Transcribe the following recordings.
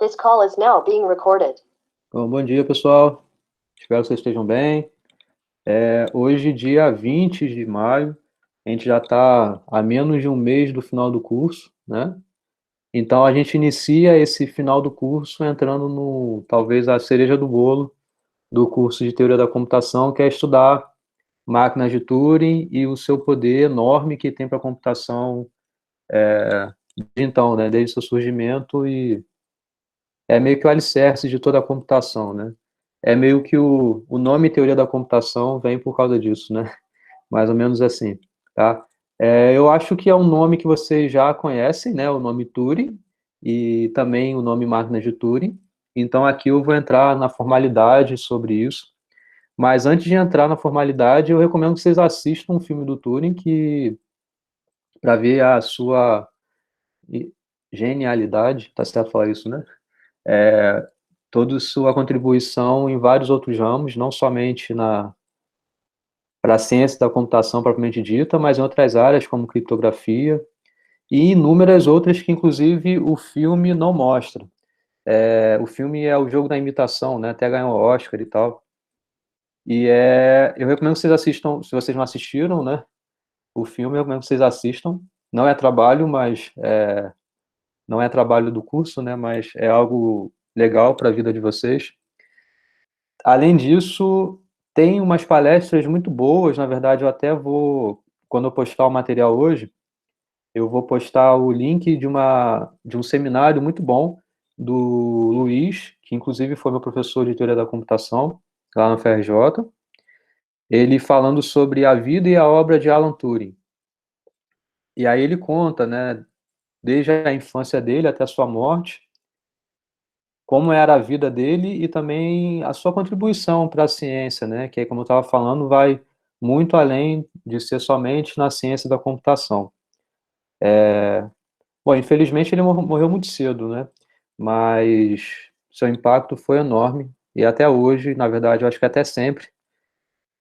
This call is now being recorded. Bom dia, pessoal. Espero que vocês estejam bem. Hoje, dia 20 de maio, a gente já está a menos de um mês do final do curso, né? Então, a gente inicia esse final do curso entrando no, talvez, a cereja do bolo do curso de Teoria da Computação, que é estudar máquinas de Turing e o seu poder enorme que tem para a computação de então, né? Desde o seu surgimento e é meio que o alicerce de toda a computação, né? É meio que o nome teoria da computação vem por causa disso, né? Mais ou menos assim, tá? Eu acho que é um nome que vocês já conhecem, né? O nome Turing e também o nome máquina de Turing. Então aqui eu vou entrar na formalidade sobre isso. Mas antes de entrar na formalidade, eu recomendo que vocês assistam um filme do Turing que para ver a sua genialidade, tá certo falar isso, né? Toda sua contribuição em vários outros ramos, não somente para a ciência da computação propriamente dita, mas em outras áreas como criptografia e inúmeras outras que inclusive o filme não mostra. O filme é o Jogo da Imitação, né? Até ganhou o Oscar e tal. Eu recomendo que vocês assistam, se vocês não assistiram, né? O filme eu recomendo que vocês assistam. Não é trabalho, mas não é trabalho do curso, né? Mas é algo legal para a vida de vocês. Além disso, tem umas palestras muito boas, na verdade, eu até vou, quando eu postar o material hoje, eu vou postar o link de um seminário muito bom do Luiz, que inclusive foi meu professor de teoria da computação, lá no FRJ, ele falando sobre a vida e a obra de Alan Turing. E aí ele conta, né, desde a infância dele até a sua morte, como era a vida dele e também a sua contribuição para a ciência, né? Que, como eu estava falando, vai muito além de ser somente na ciência da computação. Bom, infelizmente ele morreu muito cedo, né? Mas seu impacto foi enorme e até hoje, na verdade, eu acho que até sempre,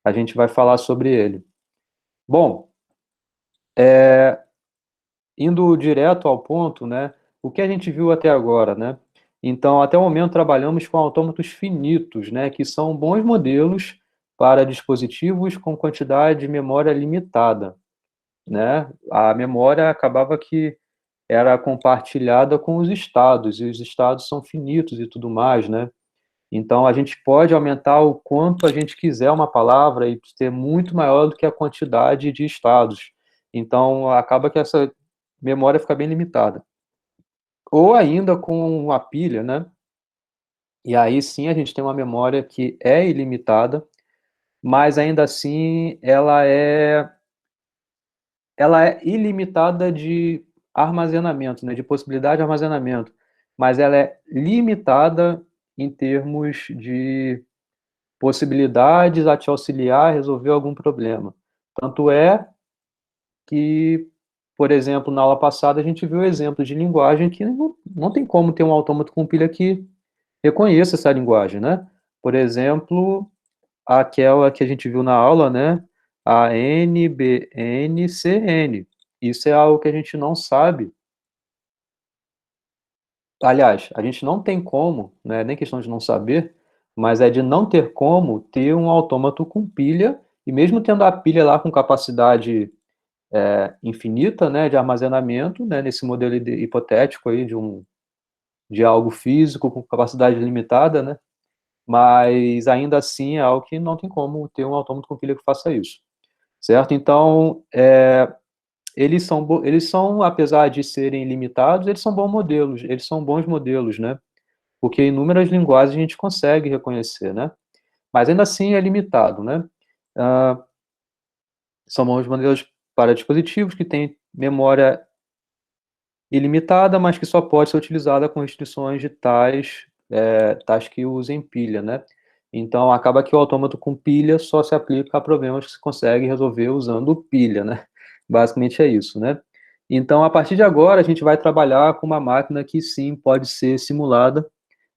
a gente vai falar sobre ele. Bom, indo direto ao ponto, né? O que a gente viu até agora, né? Então, até o momento trabalhamos com autômatos finitos, né? Que são bons modelos para dispositivos com quantidade de memória limitada, né? A memória acabava que era compartilhada com os estados e os estados são finitos e tudo mais, né? Então, a gente pode aumentar o quanto a gente quiser uma palavra e ter muito maior do que a quantidade de estados. Então, acaba que essa memória fica bem limitada. Ou ainda com a pilha, né? E aí sim a gente tem uma memória que é ilimitada, mas ainda assim ela é ilimitada de armazenamento, né? De possibilidade de armazenamento, mas ela é limitada em termos de possibilidades a te auxiliar a resolver algum problema. Tanto é que, por exemplo, na aula passada a gente viu exemplos de linguagem que não tem como ter um autômato com pilha que reconheça essa linguagem, né? Por exemplo, aquela que a gente viu na aula, né? A NBNCN. Isso é algo que a gente não sabe. Aliás, a gente não tem como, né? Nem questão de não saber, mas é de não ter como ter um autômato com pilha, e mesmo tendo a pilha lá com capacidade infinita, né, de armazenamento, né, nesse modelo hipotético aí de algo físico com capacidade limitada, né, mas ainda assim é algo que não tem como ter um autômato com pilha que faça isso, certo? Então, eles são, apesar de serem limitados, eles são bons modelos, eles são bons modelos, né, porque inúmeras linguagens a gente consegue reconhecer, né, mas ainda assim é limitado, né. Ah, São bons modelos para dispositivos que têm memória ilimitada, mas que só pode ser utilizada com restrições de tais que usem pilha, né? Então, acaba que o autômato com pilha só se aplica a problemas que se consegue resolver usando pilha, né? Basicamente é isso, né? Então, a partir de agora, a gente vai trabalhar com uma máquina que sim pode ser simulada.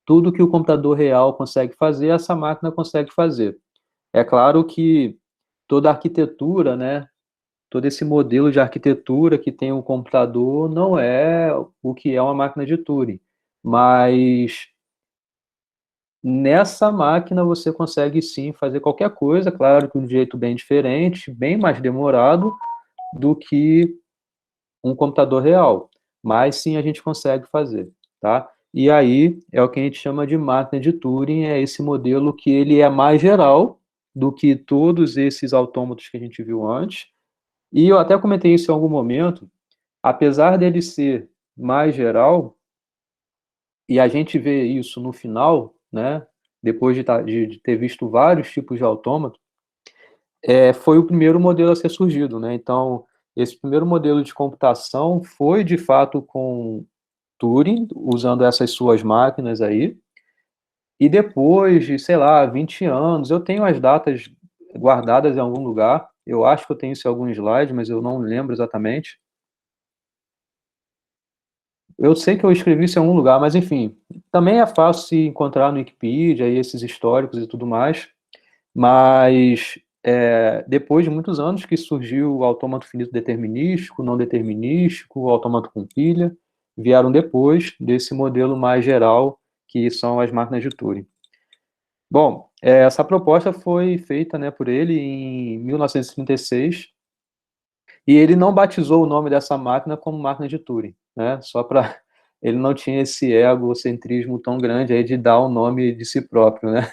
Tudo que o computador real consegue fazer, essa máquina consegue fazer. É claro que toda a arquitetura, né, todo esse modelo de arquitetura que tem um computador não é o que é uma máquina de Turing, mas nessa máquina você consegue sim fazer qualquer coisa, claro que de um jeito bem diferente, bem mais demorado do que um computador real, mas sim a gente consegue fazer, tá? E aí é o que a gente chama de máquina de Turing, é esse modelo que ele é mais geral do que todos esses autômatos que a gente viu antes. E eu até comentei isso em algum momento, apesar dele ser mais geral, e a gente vê isso no final, né? Depois de ter visto vários tipos de autômato, foi o primeiro modelo a ser surgido, né? Então, esse primeiro modelo de computação foi de fato com Turing, usando essas suas máquinas aí. E depois de, sei lá, 20 anos, eu tenho as datas guardadas em algum lugar. Eu acho que eu tenho isso em algum slide, mas eu não lembro exatamente. Eu sei que eu escrevi isso em algum lugar, mas enfim, também é fácil se encontrar no Wikipedia, aí esses históricos e tudo mais. Mas depois de muitos anos que surgiu o autômato finito determinístico, não determinístico, o autômato com pilha, vieram depois desse modelo mais geral, que são as máquinas de Turing. Bom, essa proposta foi feita, né, por ele em 1936, e ele não batizou o nome dessa máquina como máquina de Turing, né, só para... Ele não tinha esse egocentrismo tão grande aí de dar o nome de si próprio, né?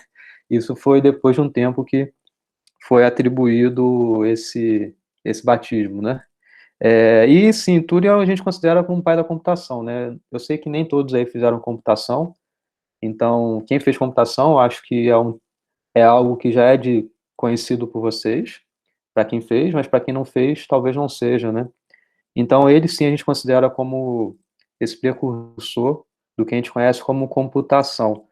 Isso foi depois de um tempo que foi atribuído esse batismo, né? E sim, Turing a gente considera como pai da computação, né? Eu sei que nem todos aí fizeram computação, então quem fez computação acho que é algo que já é conhecido por vocês, para quem fez, mas para quem não fez, talvez não seja, né? Então ele sim a gente considera como esse precursor do que a gente conhece como computação.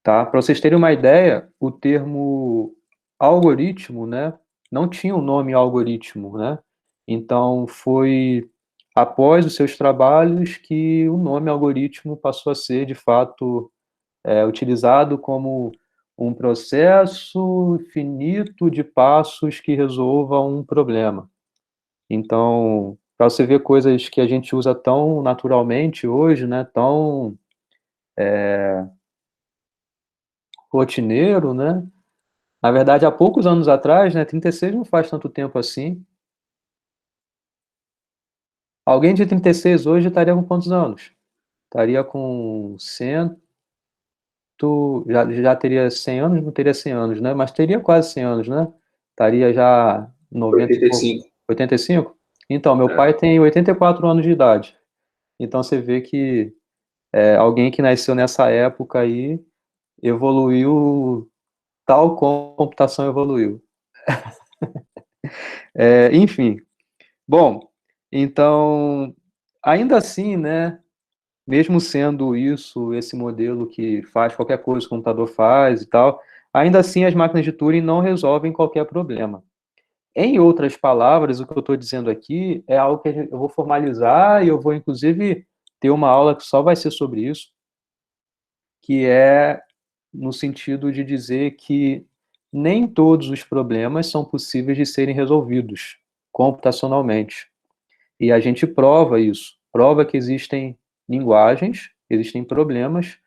Tá? Para vocês terem uma ideia, o termo algoritmo, né, não tinha o nome algoritmo, né? Então foi após os seus trabalhos que o nome algoritmo passou a ser, de fato, utilizado como um processo finito de passos que resolva um problema. Então, para você ver coisas que a gente usa tão naturalmente hoje, né, tão rotineiro, né? Na verdade, há poucos anos atrás, né, 36 não faz tanto tempo assim. Alguém de 36 hoje estaria com quantos anos? Estaria com 100, já teria 100 anos, não teria 100 anos, né? Mas teria quase 100 anos, né? Estaria já 90 e pouco. 85. 85? Então, meu pai É. tem 84 anos de idade. Então, você vê que alguém que nasceu nessa época aí evoluiu tal como a computação evoluiu. Enfim, bom, então, ainda assim, né, mesmo sendo isso, esse modelo que faz qualquer coisa que o computador faz e tal, ainda assim as máquinas de Turing não resolvem qualquer problema. Em outras palavras, o que eu estou dizendo aqui é algo que eu vou formalizar e eu vou, inclusive, ter uma aula que só vai ser sobre isso, que é no sentido de dizer que nem todos os problemas são possíveis de serem resolvidos computacionalmente. E a gente prova isso, prova que existem linguagens, existem problemas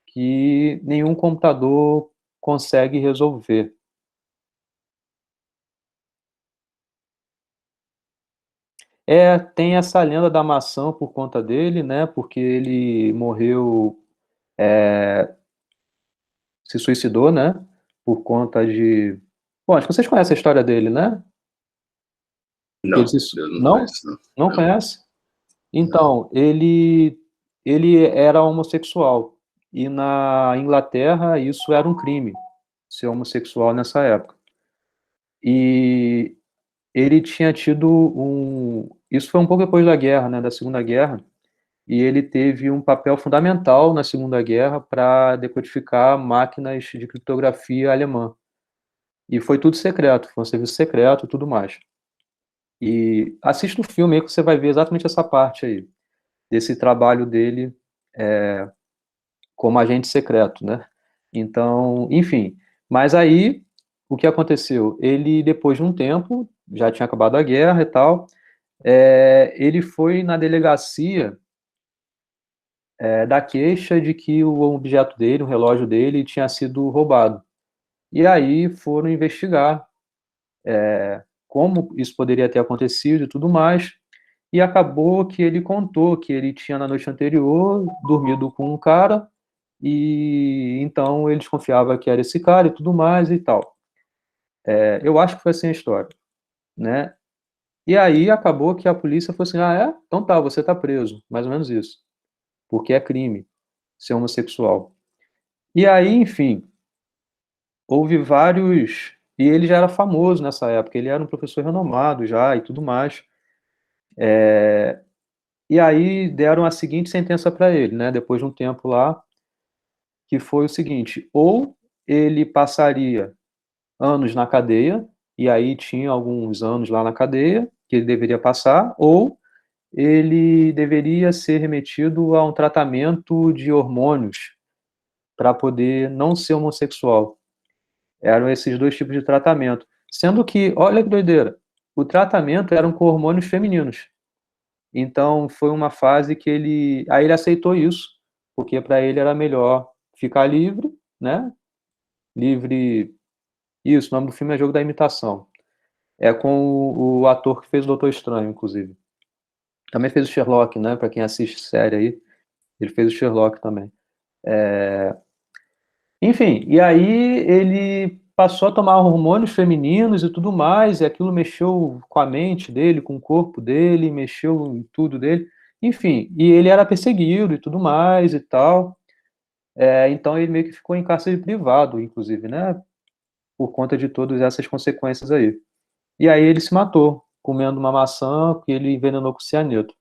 que nenhum computador consegue resolver. Tem essa lenda da maçã por conta dele, né? Porque ele morreu, se suicidou, né? Por conta de. Bom, acho que vocês conhecem a história dele, né? Ele Não, se... eu não Não? conheço, não. Não Não, conhece? não. Então, ele era homossexual. E na Inglaterra isso era um crime, ser homossexual nessa época. E ele tinha tido um. Isso foi um pouco depois da guerra, né, da Segunda Guerra, e ele teve um papel fundamental na Segunda Guerra para decodificar máquinas de criptografia alemã. E foi tudo secreto, foi um serviço secreto e tudo mais. E assista o filme aí que você vai ver exatamente essa parte aí, desse trabalho dele como agente secreto, né? Então, enfim. Mas aí, o que aconteceu? Ele, depois de um tempo, já tinha acabado a guerra e tal, ele foi na delegacia da queixa de que o objeto dele, o relógio dele, tinha sido roubado. E aí foram investigar como isso poderia ter acontecido e tudo mais. E acabou que ele contou que ele tinha na noite anterior dormido com um cara e então ele desconfiava que era esse cara e tudo mais e tal. Eu acho que foi assim a história, né? E aí acabou que a polícia falou assim: ah, é? Então tá, você tá preso. Mais ou menos isso. Porque é crime ser homossexual. E aí, enfim, houve vários. E ele já era famoso nessa época, ele era um professor renomado já e tudo mais. E aí deram a seguinte sentença para ele, né? Depois de um tempo lá, que foi o seguinte: ou ele passaria anos na cadeia, e aí tinha alguns anos lá na cadeia que ele deveria passar, ou ele deveria ser remetido a um tratamento de hormônios para poder não ser homossexual. Eram esses dois tipos de tratamento. Sendo que, olha que doideira, o tratamento eram com hormônios femininos. Então, foi uma fase que ele. Aí ele aceitou isso, porque para ele era melhor ficar livre, né? Livre. Isso, o nome do filme é Jogo da Imitação. É com o ator que fez o Doutor Estranho, inclusive. Também fez o Sherlock, né? Para quem assiste série aí, ele fez o Sherlock também. Enfim, e aí ele passou a tomar hormônios femininos e tudo mais, e aquilo mexeu com a mente dele, com o corpo dele, mexeu em tudo dele. Enfim, e ele era perseguido e tudo mais e tal. Então ele meio que ficou em cárcere privado, inclusive, né? Por conta de todas essas consequências aí. E aí ele se matou, comendo uma maçã que ele envenenou com cianeto.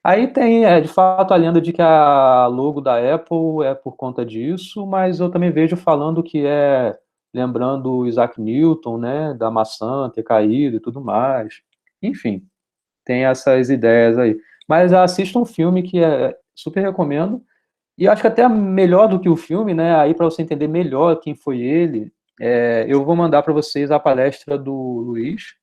Aí tem, de fato, a lenda de que a logo da Apple é por conta disso, mas eu também vejo falando que é lembrando o Isaac Newton, né, da maçã ter caído e tudo mais. Enfim, tem essas ideias aí. Mas assista um filme que super recomendo, e acho que até melhor do que o filme, né, aí para você entender melhor quem foi ele, eu vou mandar para vocês a palestra do Luiz,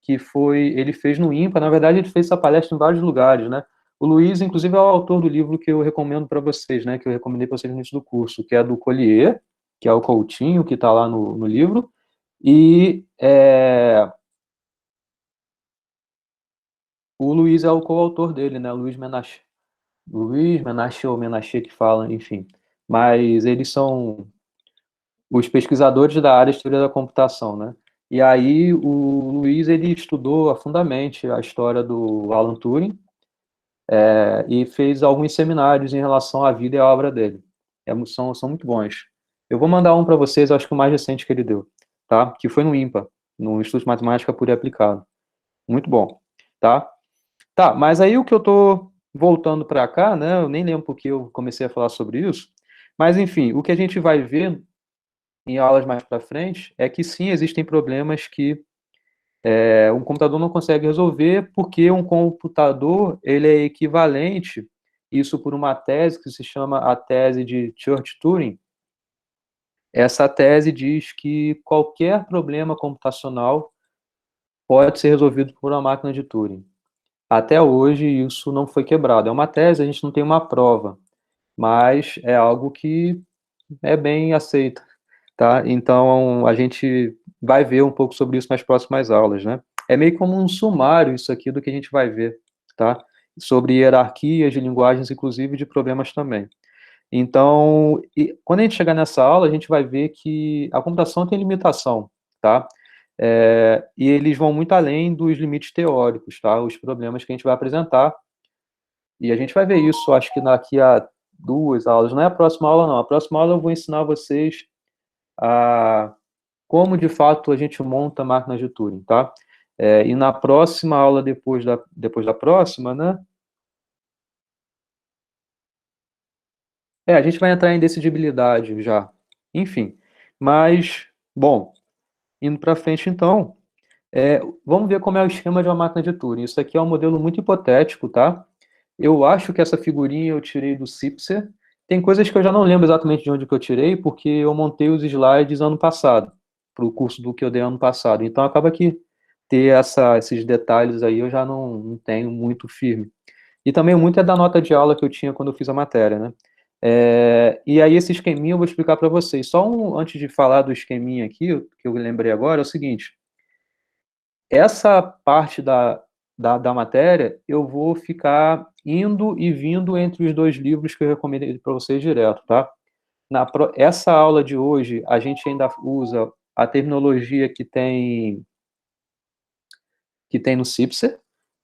que foi, ele fez no IMPA, na verdade ele fez essa palestra em vários lugares, né? O Luiz, inclusive, é o autor do livro que eu recomendo para vocês, né? Que eu recomendei para vocês no início do curso, que é do Collier, que é o Coutinho, que está lá no livro, e o Luiz é o coautor dele, né? Luiz Menachê ou Menachê que fala, enfim. Mas eles são os pesquisadores da área de teoria da computação, né? E aí o Luiz ele estudou profundamente a história do Alan Turing, e fez alguns seminários em relação à vida e à obra dele. São muito bons. Eu vou mandar um para vocês, acho que o mais recente que ele deu, tá? Que foi no IMPA, no Instituto de Matemática Pura e Aplicada. Muito bom, tá? Tá, mas aí o que eu tô voltando para cá, né? Eu nem lembro porque eu comecei a falar sobre isso, mas enfim, o que a gente vai ver em aulas mais para frente é que sim, existem problemas que um computador não consegue resolver porque um computador ele é equivalente, isso por uma tese que se chama a tese de Church-Turing. Essa tese diz que qualquer problema computacional pode ser resolvido por uma máquina de Turing. Até hoje isso não foi quebrado. É uma tese, a gente não tem uma prova, mas é algo que é bem aceito, tá? Então a gente vai ver um pouco sobre isso nas próximas aulas, né? É meio como um sumário isso aqui do que a gente vai ver, tá? Sobre hierarquias de linguagens, inclusive de problemas também. Então, quando a gente chegar nessa aula, a gente vai ver que a computação tem limitação, tá? E eles vão muito além dos limites teóricos, tá? Os problemas que a gente vai apresentar. E a gente vai ver isso, acho que daqui a 2 aulas. Não é a próxima aula, não. A próxima aula eu vou ensinar vocês a como de fato a gente monta máquinas de Turing, tá? E na próxima aula, depois da próxima, né? A gente vai entrar em decidibilidade já. Enfim, mas, bom, indo para frente então, vamos ver como é o esquema de uma máquina de Turing. Isso aqui é um modelo muito hipotético, tá? Eu acho que essa figurinha eu tirei do Cipser. Tem coisas que eu já não lembro exatamente de onde que eu tirei, porque eu montei os slides ano passado, para o curso do que eu dei ano passado. Então acaba que ter esses detalhes aí eu já não tenho muito firme. E também muito é da nota de aula que eu tinha quando eu fiz a matéria, né? E aí esse esqueminha eu vou explicar para vocês. Antes de falar do esqueminha aqui, que eu lembrei agora, é o seguinte. Essa parte da matéria, eu vou ficar indo e vindo entre os dois livros que eu recomendei para vocês direto, tá? Essa aula de hoje, a gente ainda usa a terminologia que tem no CIPSE,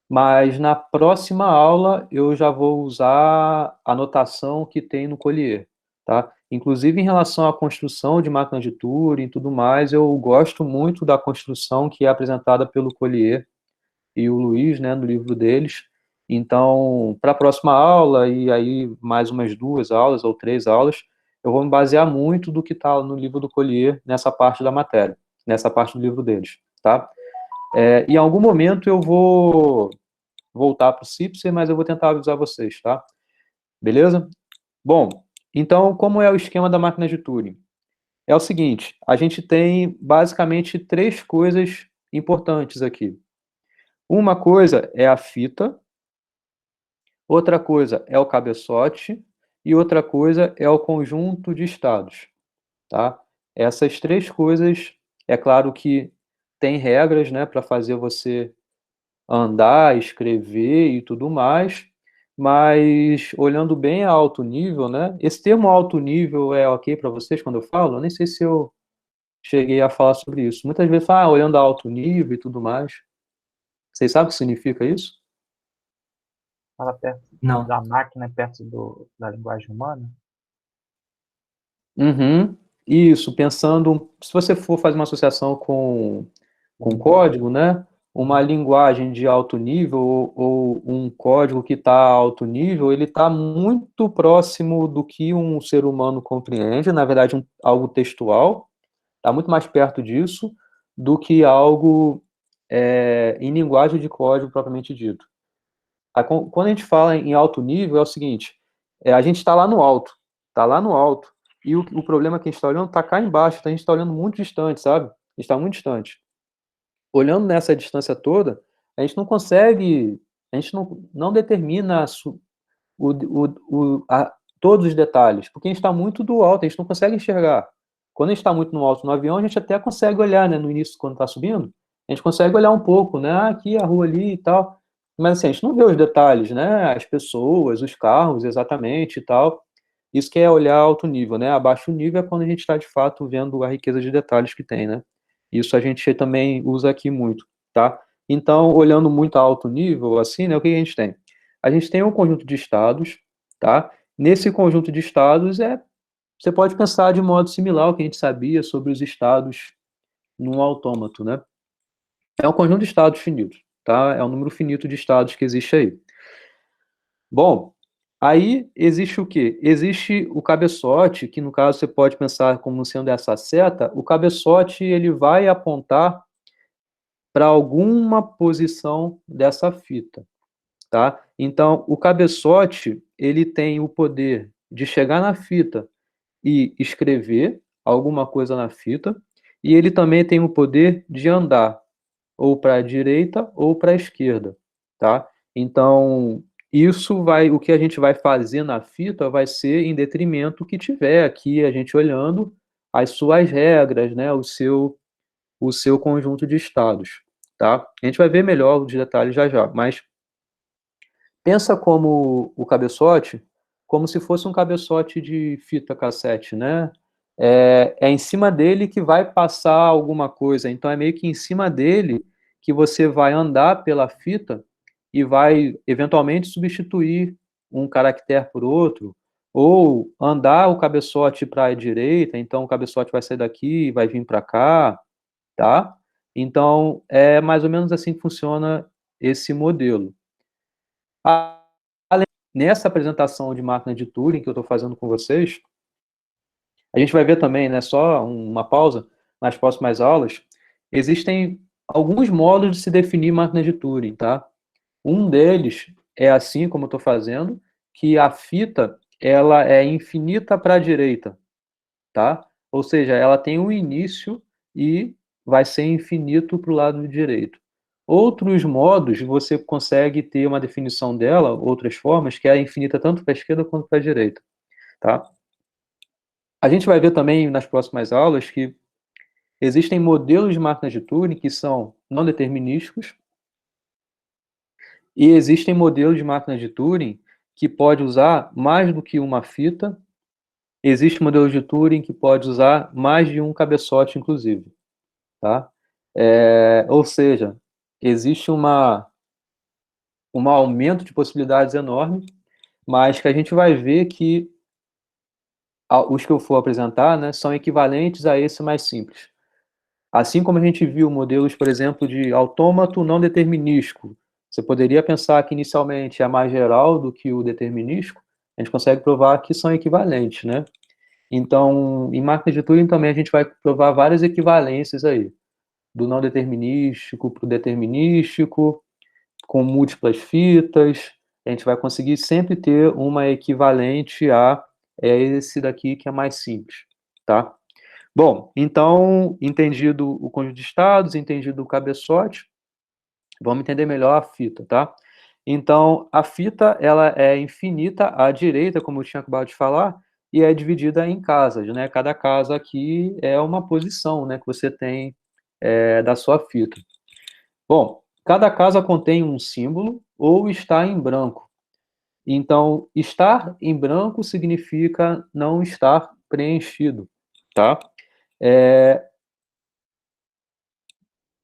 mas na próxima aula eu já vou usar a notação que tem no Collier, tá? Inclusive em relação à construção de máquinas de Turing e tudo mais, eu gosto muito da construção que é apresentada pelo Collier e o Luiz, né, no livro deles. Então, para a próxima aula, e aí mais umas 2 aulas ou 3 aulas, eu vou me basear muito do que está no livro do Collier, nessa parte da matéria, nessa parte do livro deles, tá? Em algum momento eu vou voltar para o CIPSE, mas eu vou tentar avisar vocês, tá? Beleza? Bom, então, como é o esquema da máquina de Turing? É o seguinte, a gente tem basicamente 3 coisas importantes aqui. Uma coisa é a fita, outra coisa é o cabeçote e outra coisa é o conjunto de estados, tá? Essas 3 coisas, é claro que tem regras, né, para fazer você andar, escrever e tudo mais, mas olhando bem a alto nível, né? Esse termo alto nível é ok para vocês quando eu falo? Eu nem sei se eu cheguei a falar sobre isso. Muitas vezes fala, olhando a alto nível e tudo mais. Vocês sabem o que significa isso? Fala perto Não. da máquina, perto da linguagem humana. Uhum. Isso, pensando, se você for fazer uma associação com código, né? Uma linguagem de alto nível ou um código que está a alto nível, ele está muito próximo do que um ser humano compreende, na verdade, algo textual, está muito mais perto disso do que algo em linguagem de código propriamente dito. Quando a gente fala em alto nível, é o seguinte, a gente está lá no alto, e o problema que a gente está olhando está cá embaixo, então a gente está olhando muito distante, sabe? A gente está muito distante. Olhando nessa distância toda, a gente não consegue, a gente não determina todos os detalhes, porque a gente está muito do alto, a gente não consegue enxergar. Quando a gente está muito no alto no avião, a gente até consegue olhar, né, no início, quando está subindo, a gente consegue olhar um pouco, né, aqui a rua ali e tal, mas assim, a gente não vê os detalhes, né, as pessoas, os carros exatamente e tal. Isso que é olhar alto nível, né, abaixo nível é quando a gente está de fato vendo a riqueza de detalhes que tem, né. Isso a gente também usa aqui muito, tá? Então, olhando muito a alto nível, assim, né, o que a gente tem? A gente tem um conjunto de estados, tá? Nesse conjunto de estados, você pode pensar de modo similar ao que a gente sabia sobre os estados num autômato, né? É um conjunto de estados finitos, tá? É um número finito de estados que existe aí. Bom, aí existe o quê? Existe o cabeçote, que no caso você pode pensar como sendo essa seta. O cabeçote, ele vai apontar para alguma posição dessa fita, tá? Então, o cabeçote, ele tem o poder de chegar na fita e escrever alguma coisa na fita, e ele também tem o poder de andar ou para a direita ou para a esquerda, tá? Então, o que a gente vai fazer na fita vai ser em detrimento que tiver aqui a gente olhando as suas regras, né, o seu conjunto de estados, tá? A gente vai ver melhor os detalhes já já, mas pensa como o cabeçote, como se fosse um cabeçote de fita cassete, né? É em cima dele que vai passar alguma coisa, então é meio que em cima dele que você vai andar pela fita e vai eventualmente substituir um caractere por outro, ou andar o cabeçote para a direita, então o cabeçote vai sair daqui e vai vir para cá, tá? Então, é mais ou menos assim que funciona esse modelo. Nessa apresentação de máquina de Turing que eu estou fazendo com vocês, a gente vai ver também, né, só uma pausa, nas próximas aulas, existem alguns modos de se definir máquina de Turing, tá? Um deles é assim como eu estou fazendo, que a fita ela é infinita para a direita, tá? Ou seja, ela tem um início e vai ser infinito para o lado direito. Outros modos, você consegue ter uma definição dela, outras formas, que é infinita tanto para a esquerda quanto para a direita, tá? A gente vai ver também nas próximas aulas que existem modelos de máquinas de Turing que são não determinísticos e existem modelos de máquinas de Turing que pode usar mais do que uma fita. Existe modelo de Turing que pode usar mais de um cabeçote, inclusive, tá? Ou seja, existe um aumento de possibilidades enorme, mas que a gente vai ver que os que eu for apresentar, né, são equivalentes a esse mais simples. Assim como a gente viu modelos, por exemplo, de autômato não determinístico, você poderia pensar que inicialmente é mais geral do que o determinístico, a gente consegue provar que são equivalentes, né? Então, em máquina de Turing também a gente vai provar várias equivalências aí, do não determinístico para o determinístico, com múltiplas fitas, a gente vai conseguir sempre ter uma equivalente a esse daqui que é mais simples, tá? Bom, então, entendido o conjunto de estados, entendido o cabeçote, vamos entender melhor a fita, tá? Então, a fita, ela é infinita à direita, como eu tinha acabado de falar, e é dividida em casas, né? Cada casa aqui é uma posição, né, que você tem da sua fita. Bom, cada casa contém um símbolo ou está em branco. Então, estar em branco significa não estar preenchido, tá?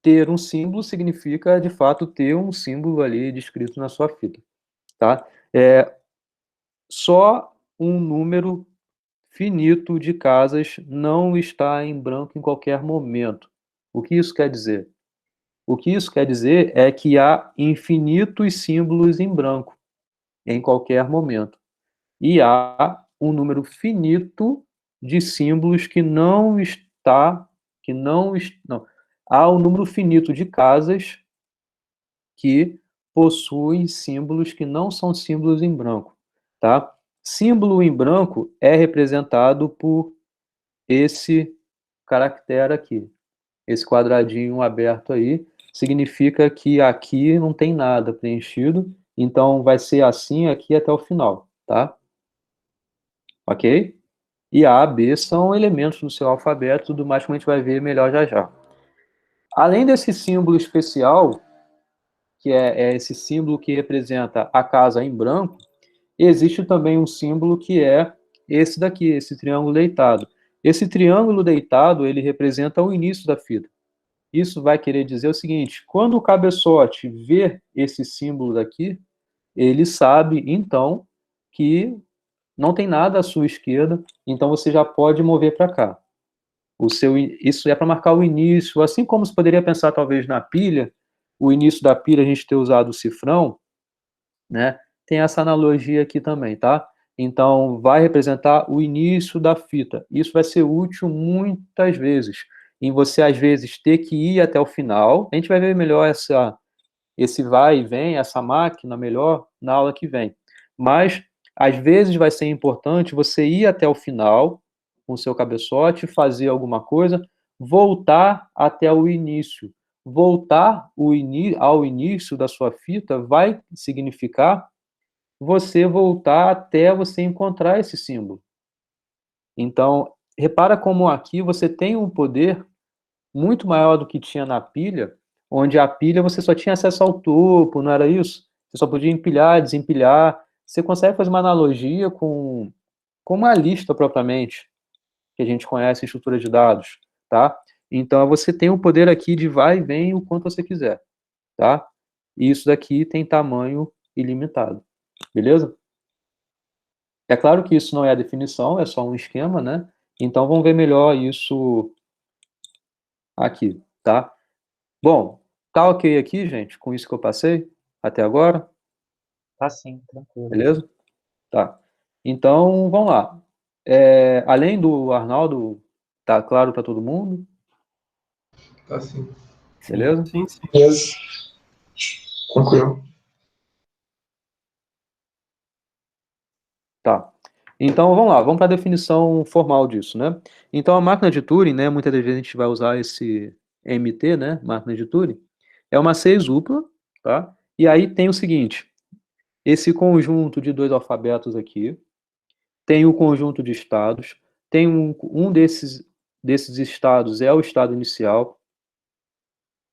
Ter um símbolo significa, de fato, ter um símbolo ali descrito na sua fita, tá? Só um número finito de casas não está em branco em qualquer momento. O que isso quer dizer? O que isso quer dizer é que há infinitos símbolos em branco em qualquer momento. E há um número finito de símbolos que não está, não. Há um número finito de casas que possuem símbolos que não são símbolos em branco, tá? Símbolo em branco é representado por esse caractere aqui. Esse quadradinho aberto aí significa que aqui não tem nada preenchido, então vai ser assim aqui até o final, tá? Ok? E A, B são elementos do seu alfabeto, tudo mais que a gente vai ver melhor já já. Além desse símbolo especial, que é esse símbolo que representa a casa em branco, existe também um símbolo que é esse daqui, esse triângulo deitado. Esse triângulo deitado, ele representa o início da fita. Isso vai querer dizer o seguinte, quando o cabeçote vê esse símbolo daqui, ele sabe, então, que não tem nada à sua esquerda, então você já pode mover para cá. Isso é para marcar o início, assim como você poderia pensar talvez na pilha, o início da pilha a gente ter usado o cifrão, né? Tem essa analogia aqui também, tá? Então, vai representar o início da fita. Isso vai ser útil muitas vezes, em você, às vezes, ter que ir até o final. A gente vai ver melhor esse vai e vem, essa máquina melhor na aula que vem. Mas, às vezes, vai ser importante você ir até o final com o seu cabeçote, fazer alguma coisa, voltar até o início. Voltar ao início da sua fita vai significar você voltar até você encontrar esse símbolo. Então, repara como aqui você tem um poder muito maior do que tinha na pilha, onde a pilha você só tinha acesso ao topo, não era isso? Você só podia empilhar, desempilhar. Você consegue fazer uma analogia com uma lista propriamente, que a gente conhece em estrutura de dados, tá? Então, você tem o poder aqui de vai e vem o quanto você quiser, tá? E isso daqui tem tamanho ilimitado, beleza? É claro que isso não é a definição, é só um esquema, né? Então, vamos ver melhor isso aqui, tá? Bom, tá ok aqui, gente, com isso que eu passei até agora? Tá sim, tranquilo. Beleza? Tá. Então, vamos lá. Além do Arnaldo, tá claro para todo mundo? Tá sim. Beleza? Sim, sim. Beleza. Tranquilo. Tá. Então, vamos lá, vamos para a definição formal disso, né? Então, a máquina de Turing, né, muitas das vezes a gente vai usar esse MT, né, máquina de Turing, é uma sextupla, tá? E aí tem o seguinte, esse conjunto de dois alfabetos aqui, tem o conjunto de estados, tem um desses estados é o estado inicial,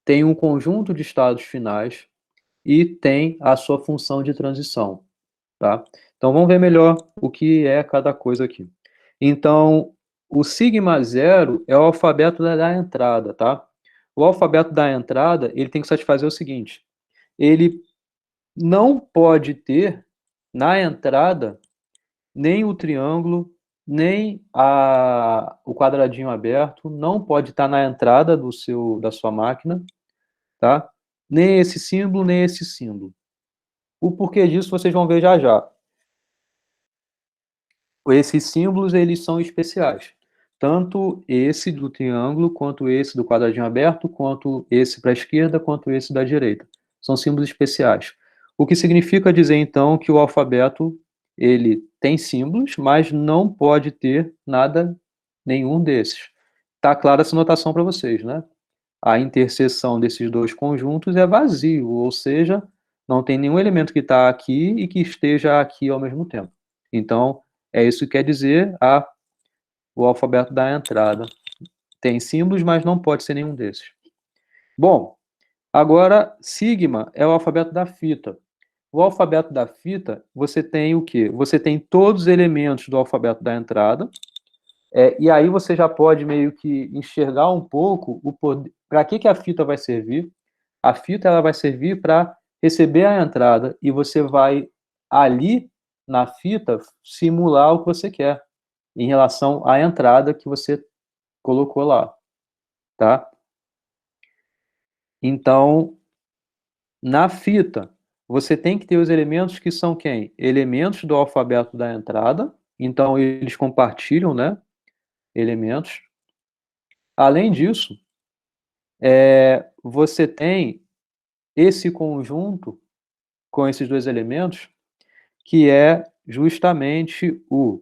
tem um conjunto de estados finais e tem a sua função de transição, tá? Então vamos ver melhor o que é cada coisa aqui. Então, o sigma 0 é o alfabeto da entrada, tá? O alfabeto da entrada, ele tem que satisfazer o seguinte, ele não pode ter na entrada nem o triângulo, nem o quadradinho aberto, não pode estar na entrada da sua máquina, tá? Nem esse símbolo, nem esse símbolo. O porquê disso vocês vão ver já já. Esses símbolos, eles são especiais. Tanto esse do triângulo, quanto esse do quadradinho aberto, quanto esse para a esquerda, quanto esse da direita. São símbolos especiais. O que significa dizer, então, que o alfabeto, ele tem símbolos, mas não pode ter nenhum desses. Está clara essa notação para vocês, né? A interseção desses dois conjuntos é vazio, ou seja, não tem nenhum elemento que está aqui e que esteja aqui ao mesmo tempo. Então, é isso que quer dizer o alfabeto da entrada. Tem símbolos, mas não pode ser nenhum desses. Bom, agora, sigma é o alfabeto da fita. O alfabeto da fita, você tem o quê? Você tem todos os elementos do alfabeto da entrada, e aí você já pode meio que enxergar um pouco o poder. Para que a fita vai servir? A fita ela vai servir para receber a entrada e você vai ali na fita simular o que você quer em relação à entrada que você colocou lá, tá? Então, na fita, você tem que ter os elementos que são quem? Elementos do alfabeto da entrada, então eles compartilham, né? Elementos. Além disso, você tem esse conjunto com esses dois elementos, que é justamente o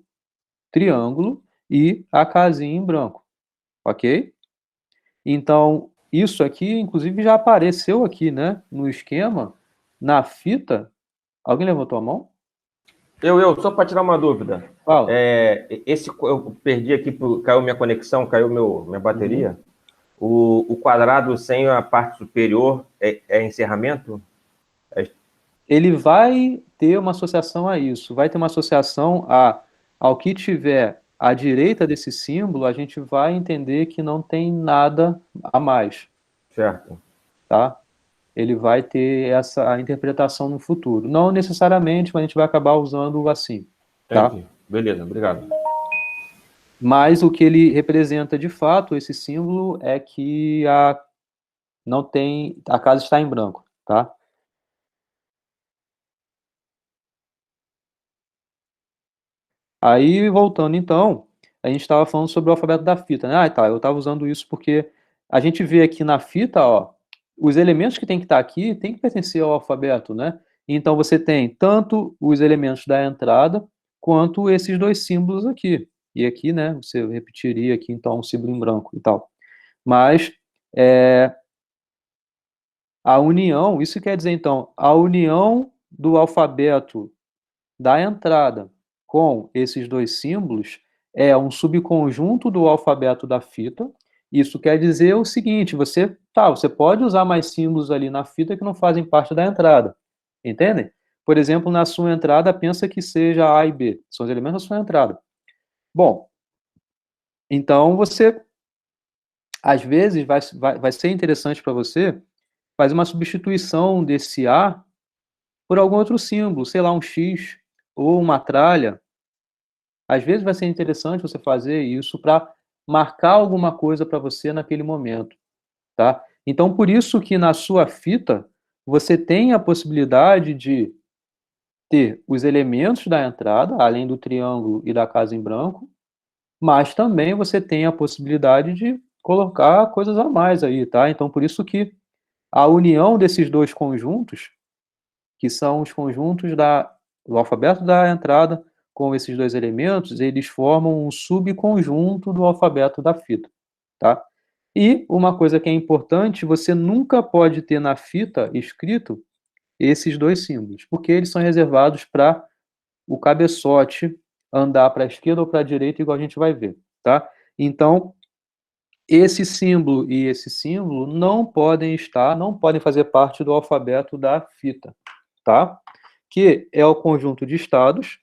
triângulo e a casinha em branco, ok? Então, isso aqui, inclusive, já apareceu aqui, né, no esquema, na fita. Alguém levantou a mão? Só para tirar uma dúvida. Fala. Eu perdi aqui, caiu minha conexão, caiu minha bateria. O quadrado sem a parte superior é encerramento? Ele vai ter uma associação a isso, vai ter uma associação ao que tiver à direita desse símbolo, a gente vai entender que não tem nada a mais. Certo. Tá? Ele vai ter essa interpretação no futuro. Não necessariamente, mas a gente vai acabar usando assim. Tá? Entendi. Beleza, obrigado. Mas o que ele representa de fato, esse símbolo, é que a casa está em branco. Tá? Aí, voltando então, a gente estava falando sobre o alfabeto da fita, né? Ah, tá, eu estava usando isso porque a gente vê aqui na fita, ó, os elementos que tem que estar aqui tem que pertencer ao alfabeto, né? Então você tem tanto os elementos da entrada quanto esses dois símbolos aqui. E aqui, né, você repetiria aqui então um símbolo em branco e tal. Mas a união, isso quer dizer então, a união do alfabeto da entrada com esses dois símbolos é um subconjunto do alfabeto da fita. Isso quer dizer o seguinte, você pode usar mais símbolos ali na fita que não fazem parte da entrada. Entendem? Por exemplo, na sua entrada, pensa que seja A e B. São os elementos da sua entrada. Bom, então você, às vezes, vai ser interessante para você fazer uma substituição desse A por algum outro símbolo, sei lá, um X ou uma tralha. Às vezes vai ser interessante você fazer isso para marcar alguma coisa para você naquele momento, tá? Então, por isso que na sua fita, você tem a possibilidade de ter os elementos da entrada, além do triângulo e da casa em branco, mas também você tem a possibilidade de colocar coisas a mais aí, tá? Então, por isso que a união desses dois conjuntos, que são os conjuntos do alfabeto da entrada com esses dois elementos, eles formam um subconjunto do alfabeto da fita, tá? E uma coisa que é importante, você nunca pode ter na fita escrito esses dois símbolos, porque eles são reservados para o cabeçote andar para a esquerda ou para a direita, igual a gente vai ver, tá? Então, esse símbolo e esse símbolo não podem fazer parte do alfabeto da fita, tá? Que é o conjunto de estados,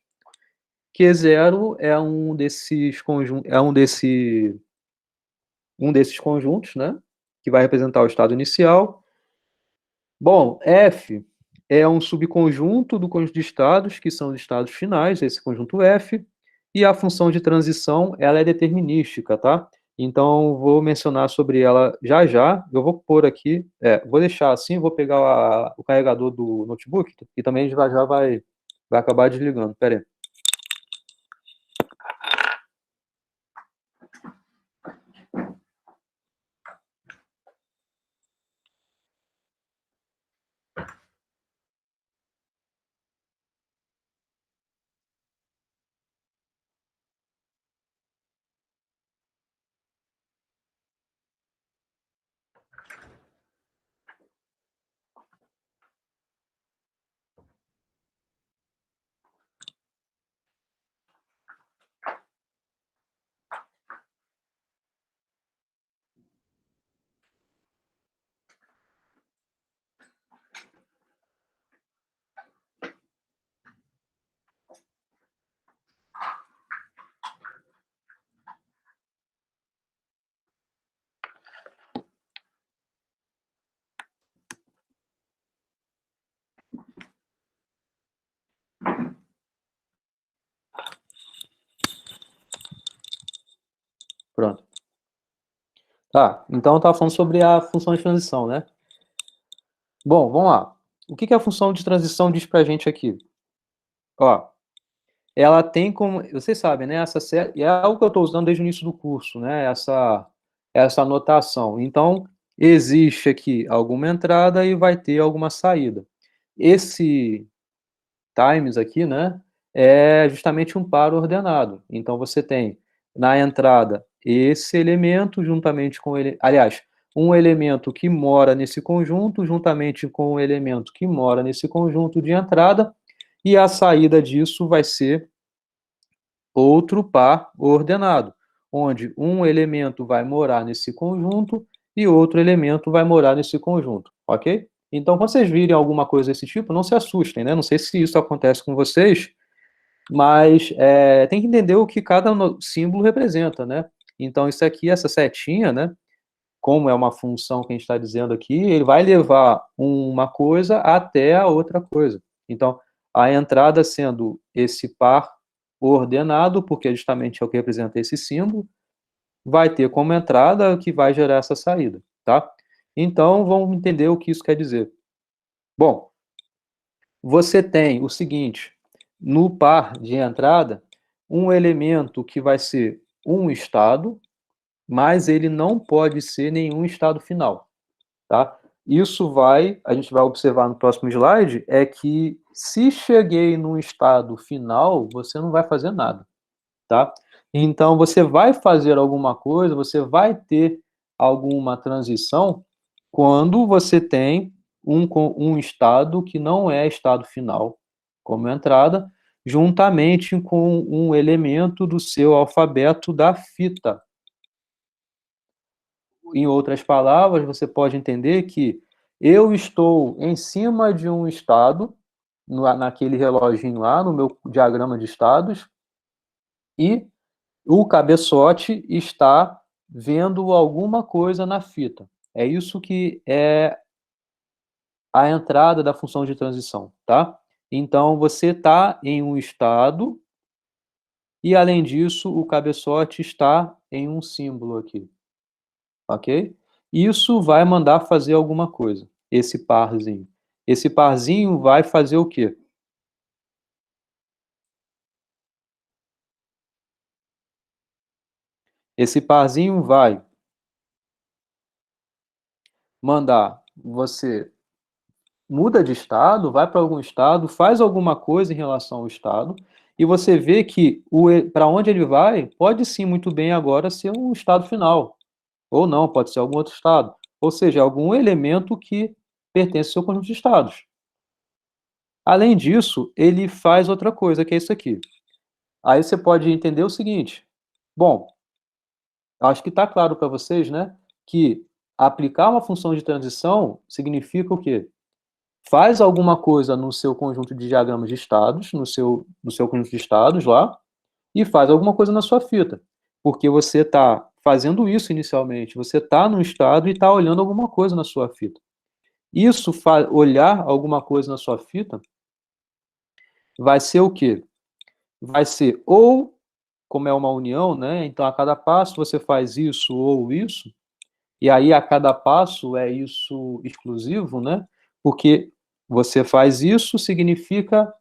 que 0 é um desses conjuntos, um desses conjuntos, né? Que vai representar o estado inicial. Bom, F é um subconjunto do conjunto de estados, que são os estados finais, esse conjunto F, e a função de transição, ela é determinística, tá? Então, vou mencionar sobre ela já já, eu vou pôr aqui, vou deixar assim, vou pegar o carregador do notebook, e também já já vai acabar desligando, pera aí. Pronto. Tá, então eu estava falando sobre a função de transição, né? Bom, vamos lá. O que a função de transição diz para a gente aqui? Ó, ela tem como... Vocês sabem, né? E é algo que eu estou usando desde o início do curso, né? Essa notação. Então, existe aqui alguma entrada e vai ter alguma saída. Esse times aqui, né? É justamente um par ordenado. Então, você tem na entrada esse elemento juntamente com ele... Aliás, um elemento que mora nesse conjunto juntamente com o elemento que mora nesse conjunto de entrada, e a saída disso vai ser outro par ordenado, onde um elemento vai morar nesse conjunto e outro elemento vai morar nesse conjunto, ok? Então, quando vocês virem alguma coisa desse tipo, não se assustem, né? Não sei se isso acontece com vocês, mas tem que entender o que cada símbolo representa, né? Então, isso aqui, essa setinha, né? Como é uma função que a gente está dizendo aqui, ele vai levar uma coisa até a outra coisa. Então, a entrada sendo esse par ordenado, porque justamente é o que representa esse símbolo, vai ter como entrada o que vai gerar essa saída, tá? Então, vamos entender o que isso quer dizer. Bom, você tem o seguinte, no par de entrada, um elemento que vai ser um estado, mas ele não pode ser nenhum estado final, tá? Isso a gente vai observar no próximo slide, é que se cheguei num estado final, você não vai fazer nada, tá? Então, você vai fazer alguma coisa, você vai ter alguma transição quando você tem um estado que não é estado final, como entrada, juntamente com um elemento do seu alfabeto da fita. Em outras palavras, você pode entender que eu estou em cima de um estado, naquele reloginho lá, no meu diagrama de estados, e o cabeçote está vendo alguma coisa na fita. É isso que é a entrada da função de transição, tá? Então, você está em um estado e, além disso, o cabeçote está em um símbolo aqui, ok? Isso vai mandar fazer alguma coisa, esse parzinho. Esse parzinho vai fazer o quê? Esse parzinho vai mandar você muda de estado, vai para algum estado, faz alguma coisa em relação ao estado, e você vê que para onde ele vai, pode sim muito bem agora ser um estado final, Ou não, pode ser algum outro estado. Ou seja, algum elemento que pertence ao seu conjunto de estados. Além disso, ele faz outra coisa, que é isso aqui. Aí você pode entender o seguinte. Bom, acho que está claro para vocês, né? Que aplicar uma função de transição significa o quê? Faz alguma coisa no seu conjunto de diagramas de estados, no seu conjunto de estados lá, e faz alguma coisa na sua fita. Porque você está fazendo isso inicialmente. Você está num estado e está olhando alguma coisa na sua fita. Isso, olhar alguma coisa na sua fita, vai ser o quê? Vai ser ou, como é uma união, né? Então, a cada passo você faz isso ou isso, e aí a cada passo é isso exclusivo, né? Porque você faz isso significa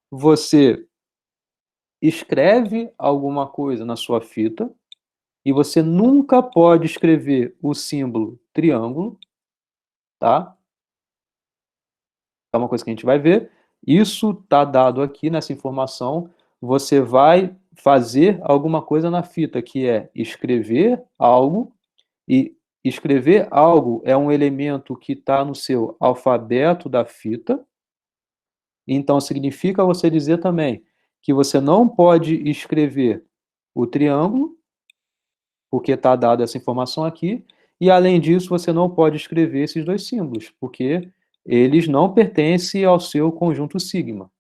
você escreve alguma coisa na sua fita, e você nunca pode escrever o símbolo triângulo, tá? É uma coisa que a gente vai ver. Isso está dado aqui nessa informação. Você vai fazer alguma coisa na fita, que é escrever algo, e escrever algo é um elemento que está no seu alfabeto da fita. Então, significa você dizer também que você não pode escrever o triângulo, porque está dada essa informação aqui, e além disso, você não pode escrever esses dois símbolos, porque eles não pertencem ao seu conjunto sigma.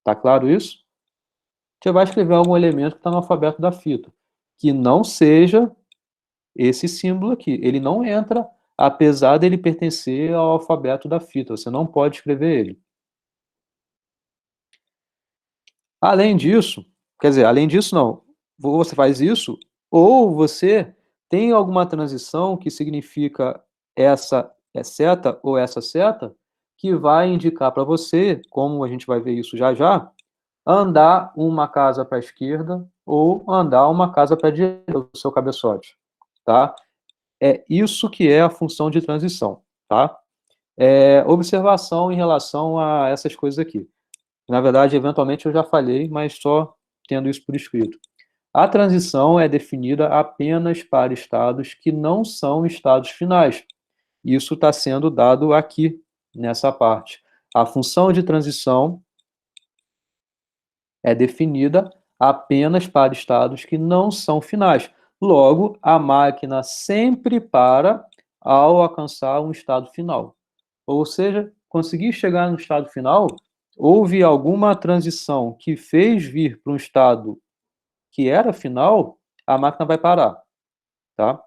Tá claro isso? Você vai escrever algum elemento que está no alfabeto da fita, que não seja esse símbolo aqui. Ele não entra, apesar dele pertencer ao alfabeto da fita. Você não pode escrever ele. Além disso, quer dizer, além disso não, você faz isso, ou você tem alguma transição que significa essa seta ou essa seta, que vai indicar para você, como a gente vai ver isso já já, andar uma casa para a esquerda ou andar uma casa para a direita do seu cabeçote, tá? É isso que é a função de transição, tá? Observação em relação a essas coisas aqui. Na verdade, eventualmente eu já falei, mas só tendo isso por escrito. A transição é definida apenas para estados que não são estados finais. Isso está sendo dado aqui, nessa parte. A função de transição é definida apenas para estados que não são finais. Logo, a máquina sempre para ao alcançar um estado final. Ou seja, conseguir chegar no estado final, houve alguma transição que fez vir para um estado que era final, a máquina vai parar, tá?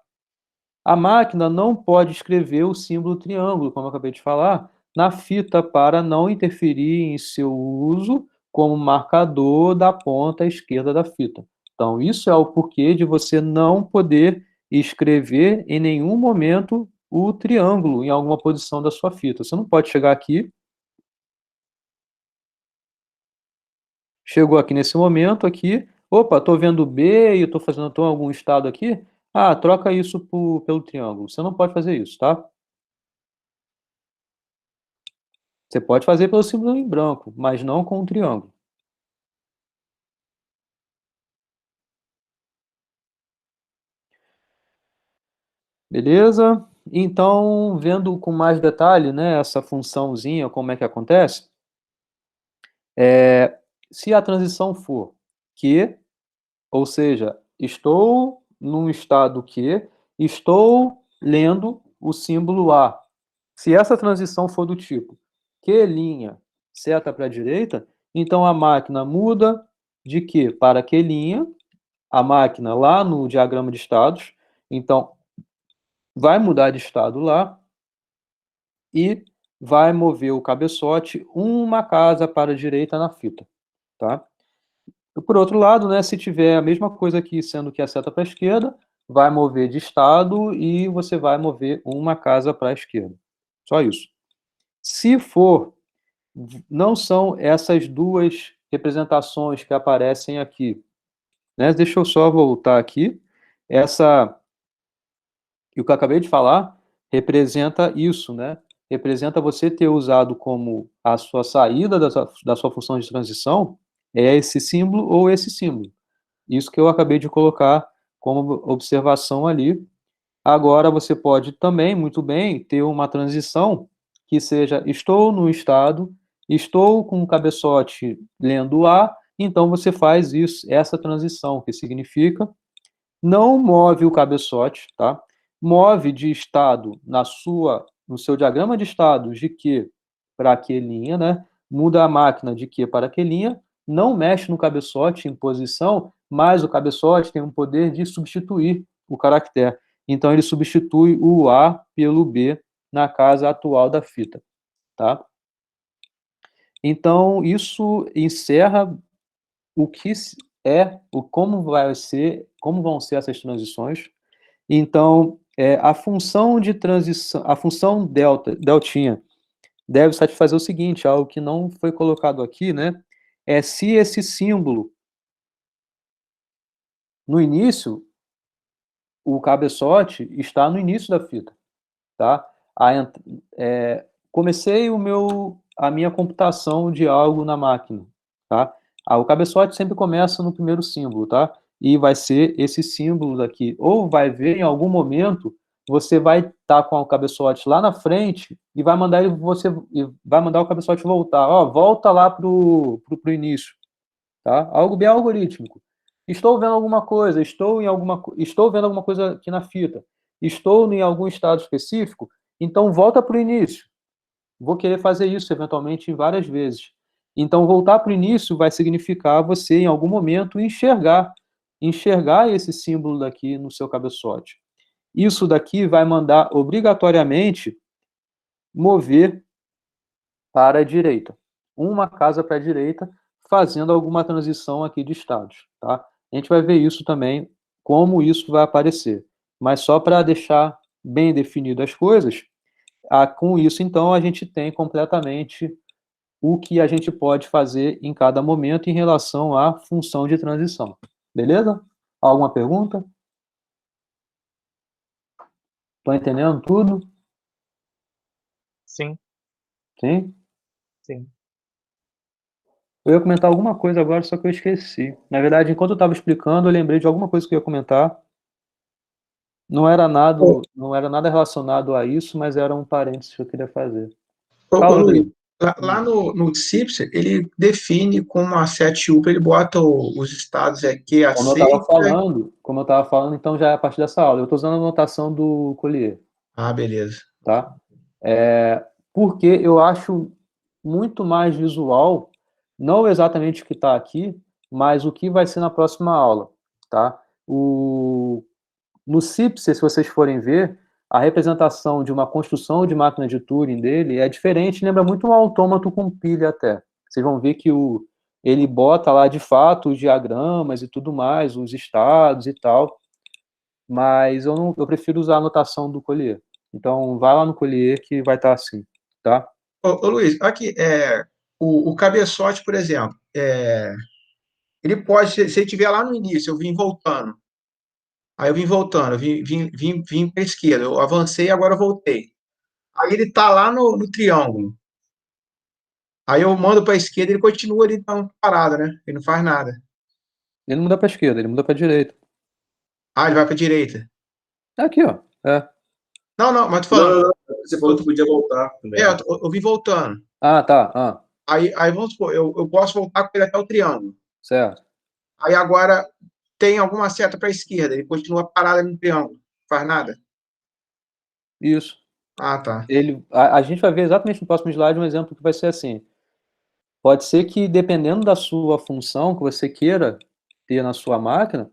A máquina não pode escrever o símbolo triângulo, como eu acabei de falar, na fita para não interferir em seu uso como marcador da ponta esquerda da fita. Então, isso é o porquê de você não poder escrever em nenhum momento o triângulo em alguma posição da sua fita. Você não pode chegar aqui, chegou aqui nesse momento aqui, opa, estou vendo B e estou algum estado aqui, troca isso pelo triângulo. Você não pode fazer isso, tá? Você pode fazer pelo símbolo em branco, mas não com o triângulo. Beleza? Então, vendo com mais detalhe, né, essa funçãozinha, como é que acontece, se a transição for que, ou seja, estou num estado que, estou lendo o símbolo A. Se essa transição for do tipo que' seta para a direita, então a máquina muda de que para que', a máquina lá no diagrama de estados, então vai mudar de estado lá e vai mover o cabeçote uma casa para a direita na fita, tá? Por outro lado, né, se tiver a mesma coisa aqui, sendo que a seta para a esquerda, vai mover de estado e você vai mover uma casa para a esquerda. Só isso. Se for, não são essas duas representações que aparecem aqui, né? Deixa eu só voltar aqui. Essa, o que eu acabei de falar, representa isso, né? Representa você ter usado como a sua saída da sua função de transição é esse símbolo ou esse símbolo. Isso que eu acabei de colocar como observação ali. Agora você pode também, muito bem, ter uma transição que seja estou no estado, estou com o cabeçote lendo A, então você faz isso, essa transição, que significa não move o cabeçote, tá? Move de estado no seu diagrama de estados de Q para Q linha, né? Muda a máquina de Q para Q linha, não mexe no cabeçote em posição, mas o cabeçote tem um poder de substituir o caractere. Então ele substitui o A pelo B na casa atual da fita, tá? Então isso encerra o que como vão ser essas transições. Então, a função de transição, a função deltinha, deve satisfazer o seguinte, algo que não foi colocado aqui, né? É se esse símbolo, no início, o cabeçote está no início da fita, tá? Comecei a minha computação de algo na máquina, tá? O cabeçote sempre começa no primeiro símbolo, tá? E vai ser esse símbolo daqui. Ou vai ver em algum momento, você vai estar com o cabeçote lá na frente e vai mandar o cabeçote voltar. Ó, volta lá pro início, tá? Algo bem algorítmico. Estou vendo alguma coisa, estou vendo alguma coisa aqui na fita. Estou em algum estado específico, então volta para o início. Vou querer fazer isso eventualmente várias vezes. Então, voltar para o início vai significar você, em algum momento, enxergar esse símbolo daqui no seu cabeçote. Isso daqui vai mandar, obrigatoriamente, mover para a direita. Uma casa para a direita, fazendo alguma transição aqui de estados, tá? A gente vai ver isso também, como isso vai aparecer. Mas só para deixar bem definido as coisas, com isso, então, a gente tem completamente o que a gente pode fazer em cada momento em relação à função de transição. Beleza? Alguma pergunta? Estão entendendo tudo? Sim, Sim? sim. Eu ia comentar alguma coisa agora, só que eu esqueci. Na verdade, enquanto eu estava explicando, eu lembrei de alguma coisa que eu ia comentar. Não era nada relacionado a isso, mas era um parênteses que eu queria fazer. Ô, Fala, Luiz, Rodrigo. lá no CIPS, ele define como a 7UPA, ele bota os estados que aceita. Como eu estava falando, então já é a partir dessa aula. Eu estou usando a anotação do Collier, Ah, beleza. tá? Porque eu acho muito mais visual, não exatamente o que está aqui, mas o que vai ser na próxima aula, tá? No CIPS, se vocês forem ver, a representação de uma construção de máquina de Turing dele é diferente, lembra muito um autômato com pilha até. Vocês vão ver que ele bota lá, de fato, os diagramas e tudo mais, os estados e tal, mas eu prefiro usar a anotação do Collier. Então, vai lá no Collier que vai estar assim, tá? Ô, Luiz, aqui, o cabeçote, por exemplo, ele pode, se ele estiver lá no início, eu vim voltando, aí eu vim voltando, eu vim para a esquerda, eu avancei e agora eu voltei. Aí ele está lá no triângulo. Aí eu mando para a esquerda, ele continua ali então, parado, né? Ele não faz nada. Ele não muda para a esquerda, ele muda para a direita. Ah, ele vai para a direita. Aqui, ó. Não, não, mas tô falando. Não, você falou que podia voltar também. Eu vim voltando. Ah, tá. Aí vamos supor, eu posso voltar com ele até o triângulo. Certo. Aí agora tem alguma seta para a esquerda, ele continua parado ali no triângulo. Não faz nada. Isso. Ah, tá. A gente vai ver exatamente no próximo slide um exemplo que vai ser assim. Pode ser que, dependendo da sua função que você queira ter na sua máquina,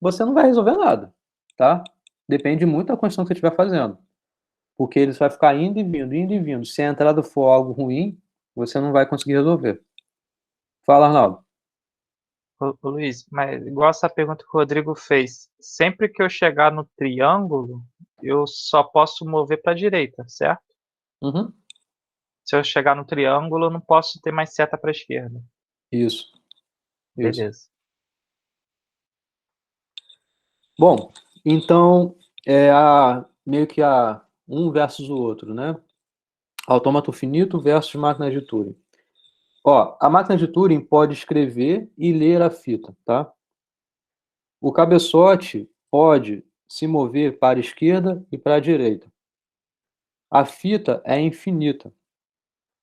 você não vai resolver nada, tá? Depende muito da construção que você estiver fazendo. Porque ele vai ficar indo e vindo, indo e vindo. Se a entrada for algo ruim, você não vai conseguir resolver. Fala, Arnaldo. Ô, Luiz, mas igual essa pergunta que o Rodrigo fez, sempre que eu chegar no triângulo, eu só posso mover para a direita, certo? Uhum. Se eu chegar no triângulo, eu não posso ter mais seta para a esquerda. Isso. Beleza. Bom, então, meio que um versus o outro, né? Autômato finito versus máquina de Turing. Ó, a máquina de Turing pode escrever e ler a fita, tá? O cabeçote pode se mover para a esquerda e para a direita. A fita é infinita.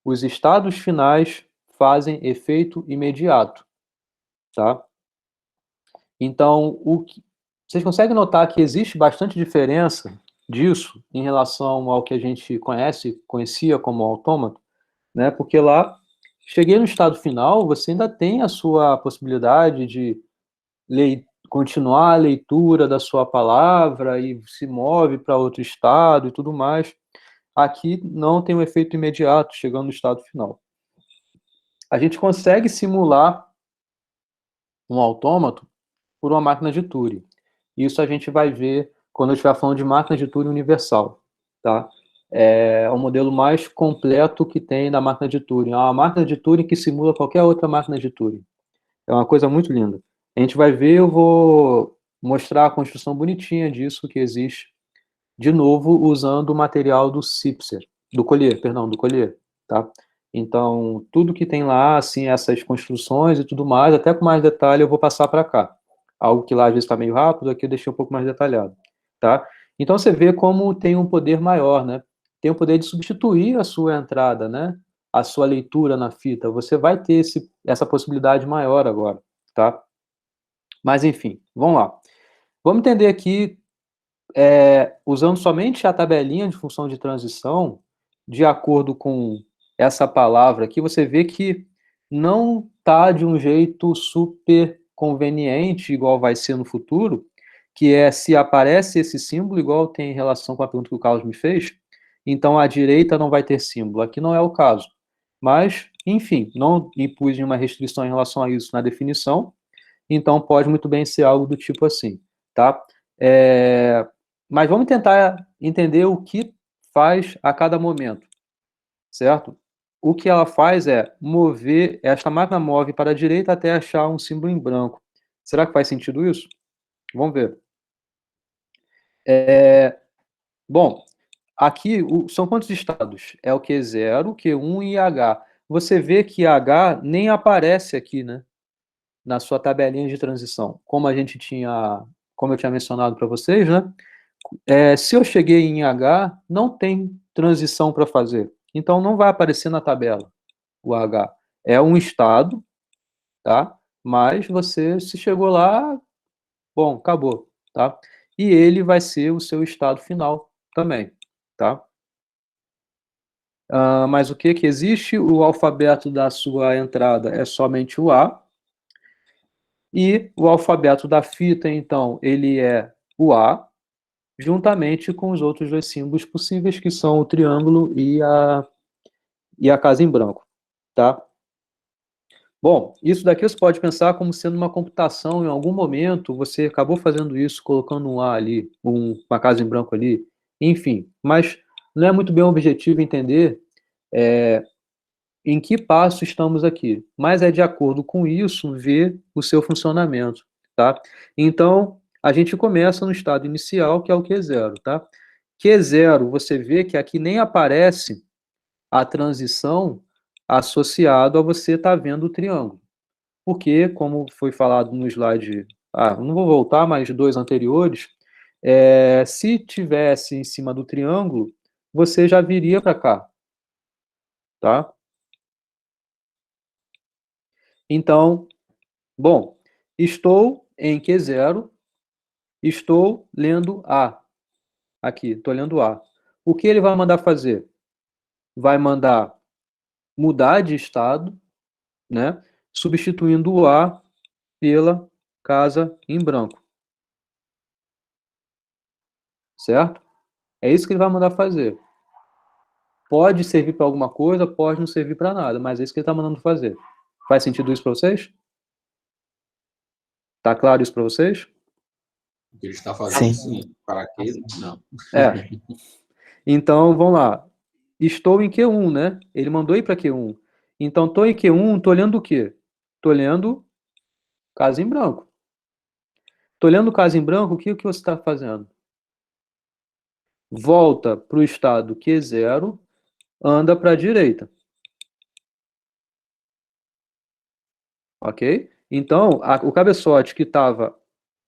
Os estados finais fazem efeito imediato, tá? Então, vocês conseguem notar que existe bastante diferença disso em relação ao que a gente conhecia como autômato, né? Porque lá, cheguei no estado final, você ainda tem a sua possibilidade de continuar a leitura da sua palavra e se move para outro estado e tudo mais. Aqui não tem um efeito imediato, chegando no estado final. A gente consegue simular um autômato por uma máquina de Turing. Isso a gente vai ver quando eu estiver falando de máquina de Turing universal, tá? É o modelo mais completo que tem da máquina de Turing. É uma máquina de Turing que simula qualquer outra máquina de Turing. É uma coisa muito linda. A gente vai ver, eu vou mostrar a construção bonitinha disso que existe, de novo, usando o material do Cipser, do Collier, tá? Então, tudo que tem lá, assim, essas construções e tudo mais, até com mais detalhe, eu vou passar para cá. Algo que lá às vezes está meio rápido, aqui eu deixei um pouco mais detalhado, tá? Então, você vê como tem um poder maior, né? Tem o poder de substituir a sua entrada, né? A sua leitura na fita. Você vai ter essa possibilidade maior agora, tá? Mas, enfim, vamos lá. Vamos entender aqui, usando somente a tabelinha de função de transição, de acordo com essa palavra aqui, você vê que não está de um jeito super conveniente, igual vai ser no futuro, que é se aparece esse símbolo, igual tem em relação com a pergunta que o Carlos me fez, então a direita não vai ter símbolo. Aqui não é o caso. Mas, enfim, não impus nenhuma restrição em relação a isso na definição, então pode muito bem ser algo do tipo assim, tá? Mas vamos tentar entender o que faz a cada momento, certo? O que ela faz é mover, esta máquina move para a direita até achar um símbolo em branco. Será que faz sentido isso? Vamos ver. Bom, aqui são quantos estados? É o Q0, Q1 e H. Você vê que H nem aparece aqui, né? Na sua tabelinha de transição. Como eu tinha mencionado para vocês, né? Se eu cheguei em H, não tem transição para fazer. Então, não vai aparecer na tabela o H. É um estado, tá? Mas se chegou lá, bom, acabou, tá? E ele vai ser o seu estado final também, tá? Mas o que existe? O alfabeto da sua entrada é somente o A. E o alfabeto da fita, então, ele é o A, juntamente com os outros dois símbolos possíveis, que são o triângulo e a casa em branco, tá? Bom, isso daqui você pode pensar como sendo uma computação, em algum momento você acabou fazendo isso, colocando um A ali, uma casa em branco ali, enfim, mas não é muito bem o objetivo entender em que passo estamos aqui, mas é de acordo com isso ver o seu funcionamento, tá? Então, a gente começa no estado inicial, que é o Q0, tá? Q0, você vê que aqui nem aparece a transição associado a você estar vendo o triângulo. Porque, como foi falado no slide, não vou voltar, mas dois anteriores, se tivesse em cima do triângulo, você já viria para cá, tá? Então, bom, estou em Q0, estou lendo A. Aqui, estou lendo A. O que ele vai mandar fazer? Vai mandar mudar de estado, né? Substituindo o A pela casa em branco. Certo? É isso que ele vai mandar fazer. Pode servir para alguma coisa, pode não servir para nada, mas é isso que ele está mandando fazer. Faz sentido isso para vocês? Tá claro isso para vocês? O que ele está fazendo, sim. Para quê? Não. Então, vamos lá. Estou em Q1, né? Ele mandou ir para Q1. Então, estou em Q1, estou lendo o quê? Estou lendo casa em branco. Estou lendo casa em branco, o que você está fazendo? Volta para o estado Q0, anda para a direita. Ok? Então, o cabeçote que estava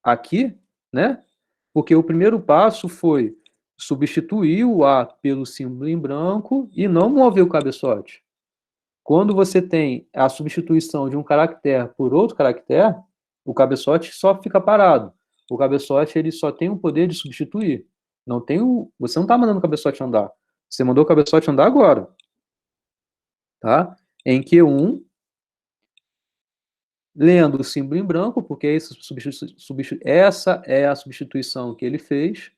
aqui, né? Porque o primeiro passo foi substituir o A pelo símbolo em branco e não mover o cabeçote. Quando você tem a substituição de um caractere por outro caractere, o cabeçote só fica parado. O cabeçote ele só tem o poder de substituir. Não tem você não está mandando o cabeçote andar. Você mandou o cabeçote andar agora. Tá? Em Q1, lendo o símbolo em branco, porque essa é a substituição que ele fez.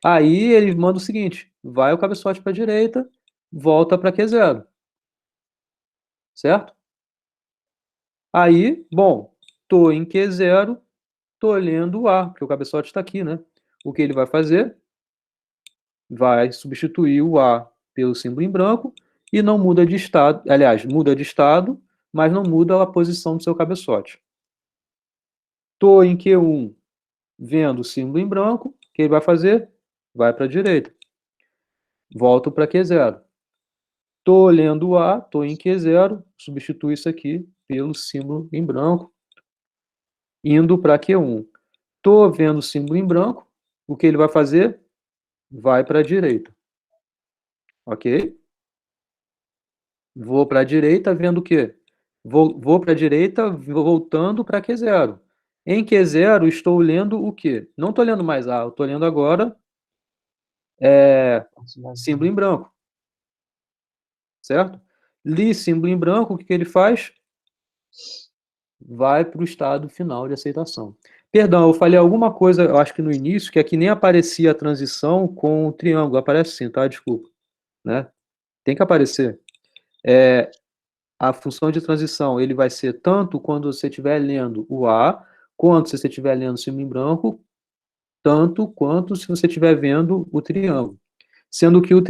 Aí ele manda o seguinte, vai o cabeçote para a direita, volta para Q0. Certo? Aí, bom, estou em Q0, estou lendo o A, porque o cabeçote está aqui, né? O que ele vai fazer? Vai substituir o A pelo símbolo em branco e não muda de estado, aliás, muda de estado, mas não muda a posição do seu cabeçote. Estou em Q1 vendo o símbolo em branco, o que ele vai fazer? Vai para a direita. Volto para Q0. Estou lendo o A, estou em Q0, substituo isso aqui pelo símbolo em branco, indo para Q1. Estou vendo o símbolo em branco, o que ele vai fazer? Vai para a direita. Ok? Vou para a direita vendo o quê? Vou para a direita voltando para Q0. Em Q0 estou lendo o quê? Não estou lendo mais A, eu estou lendo agora símbolo em branco. Certo? Li símbolo em branco, o que ele faz? Vai para o estado final de aceitação. Perdão, eu falei alguma coisa, eu acho que no início, que aqui nem aparecia a transição com o triângulo. Aparece sim, tá? Desculpa. Né? Tem que aparecer. A função de transição, ele vai ser tanto quando você estiver lendo o A, quanto se você estiver lendo o símbolo em branco, tanto quanto se você estiver vendo o triângulo. Sendo que o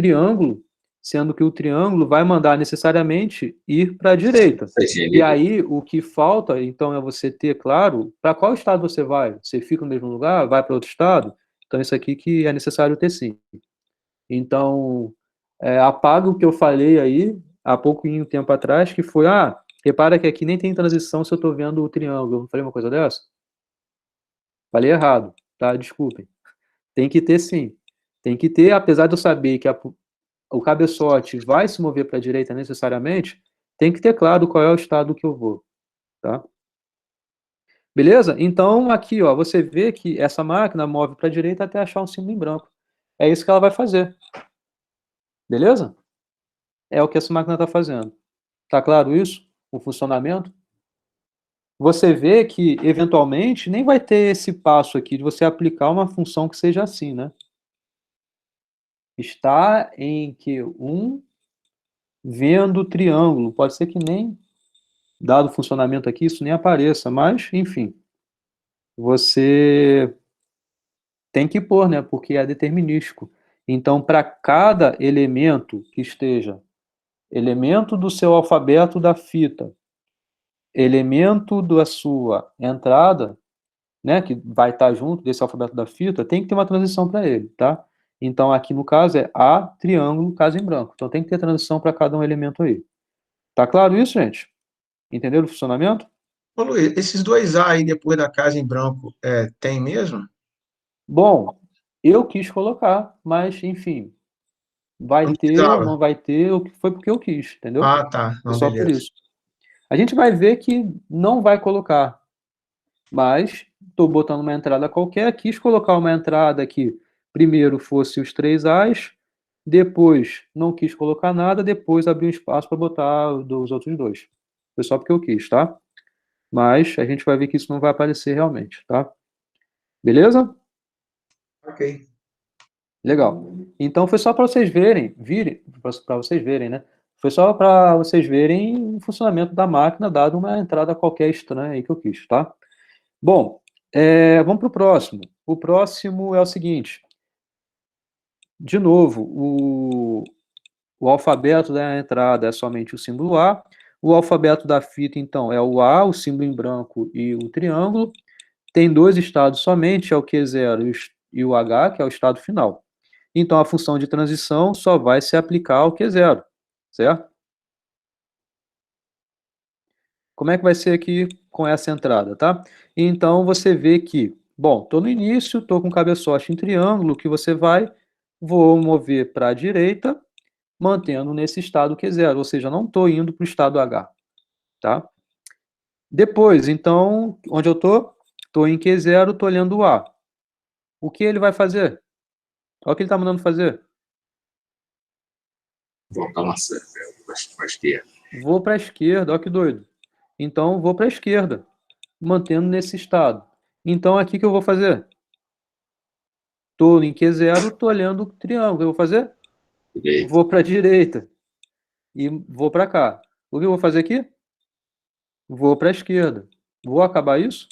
triângulo vai mandar necessariamente ir para a direita. E aí, o que falta, então, é você ter claro para qual estado você vai. Você fica no mesmo lugar, vai para outro estado? Então, isso aqui que é necessário ter sim. Então, apaga o que eu falei aí, há pouquinho tempo atrás, que foi, repara que aqui nem tem transição se eu estou vendo o triângulo. Eu falei uma coisa dessa? Falei errado, tá? Desculpem. Tem que ter sim. Tem que ter, apesar de eu saber que o cabeçote vai se mover para a direita necessariamente, tem que ter claro qual é o estado que eu vou, tá? Beleza? Então, aqui, ó, você vê que essa máquina move para a direita até achar um símbolo em branco. É isso que ela vai fazer. Beleza? É o que essa máquina está fazendo. Tá claro isso? O funcionamento? Você vê que, eventualmente, nem vai ter esse passo aqui de você aplicar uma função que seja assim, né? Está em Q1 vendo o triângulo. Pode ser que nem, dado o funcionamento aqui, isso nem apareça, mas, enfim, você tem que pôr, né? Porque é determinístico. Então, para cada elemento que esteja, elemento do seu alfabeto da fita, elemento da sua entrada, né, que vai estar junto desse alfabeto da fita, tem que ter uma transição para ele, tá? Então, aqui no caso é A, triângulo, casa em branco. Então, tem que ter transição para cada um elemento aí. Tá claro isso, gente? Entenderam o funcionamento? Ô, Luiz, esses dois A aí depois da casa em branco, tem mesmo? Bom, eu quis colocar, mas, enfim, vai Não ter, precisava. não vai ter, foi porque eu quis, entendeu? Ah, tá. Foi Não, só por beleza. isso. A gente vai ver que não vai colocar, mas estou botando uma entrada qualquer, quis colocar uma entrada que primeiro fosse os 3 As, depois não quis colocar nada, depois abri um espaço para botar os outros dois. Foi só porque eu quis, tá? Mas a gente vai ver que isso não vai aparecer realmente, tá? Beleza? Ok. Legal. Então foi só para vocês para vocês verem, né? Foi só para vocês verem o funcionamento da máquina, dado uma entrada qualquer estranha aí que eu quis, tá? Bom, vamos para o próximo. O próximo é o seguinte. De novo, o alfabeto da entrada é somente o símbolo A. O alfabeto da fita, então, é o A, o símbolo em branco e o triângulo. Tem dois estados somente, é o Q0 e o H, que é o estado final. Então, a função de transição só vai se aplicar ao Q0, certo? Como é que vai ser aqui com essa entrada, tá? Então, você vê que Bom, estou no início, estou com o cabeçote em triângulo, que você vai, vou mover para a direita, mantendo nesse estado Q0, ou seja, não estou indo para o estado H, tá? Depois, então, onde eu estou? Estou em Q0, estou olhando o A. O que ele vai fazer? Olha o que ele está mandando fazer. Voltar uma certa, para a esquerda. Vou para a esquerda, olha que doido. Então, vou para a esquerda, mantendo nesse estado. Então, aqui que eu vou fazer? Estou em Q0, estou olhando o triângulo. O que eu vou fazer? Direito. Vou para a direita e vou para cá. O que eu vou fazer aqui? Vou para a esquerda. Vou acabar isso?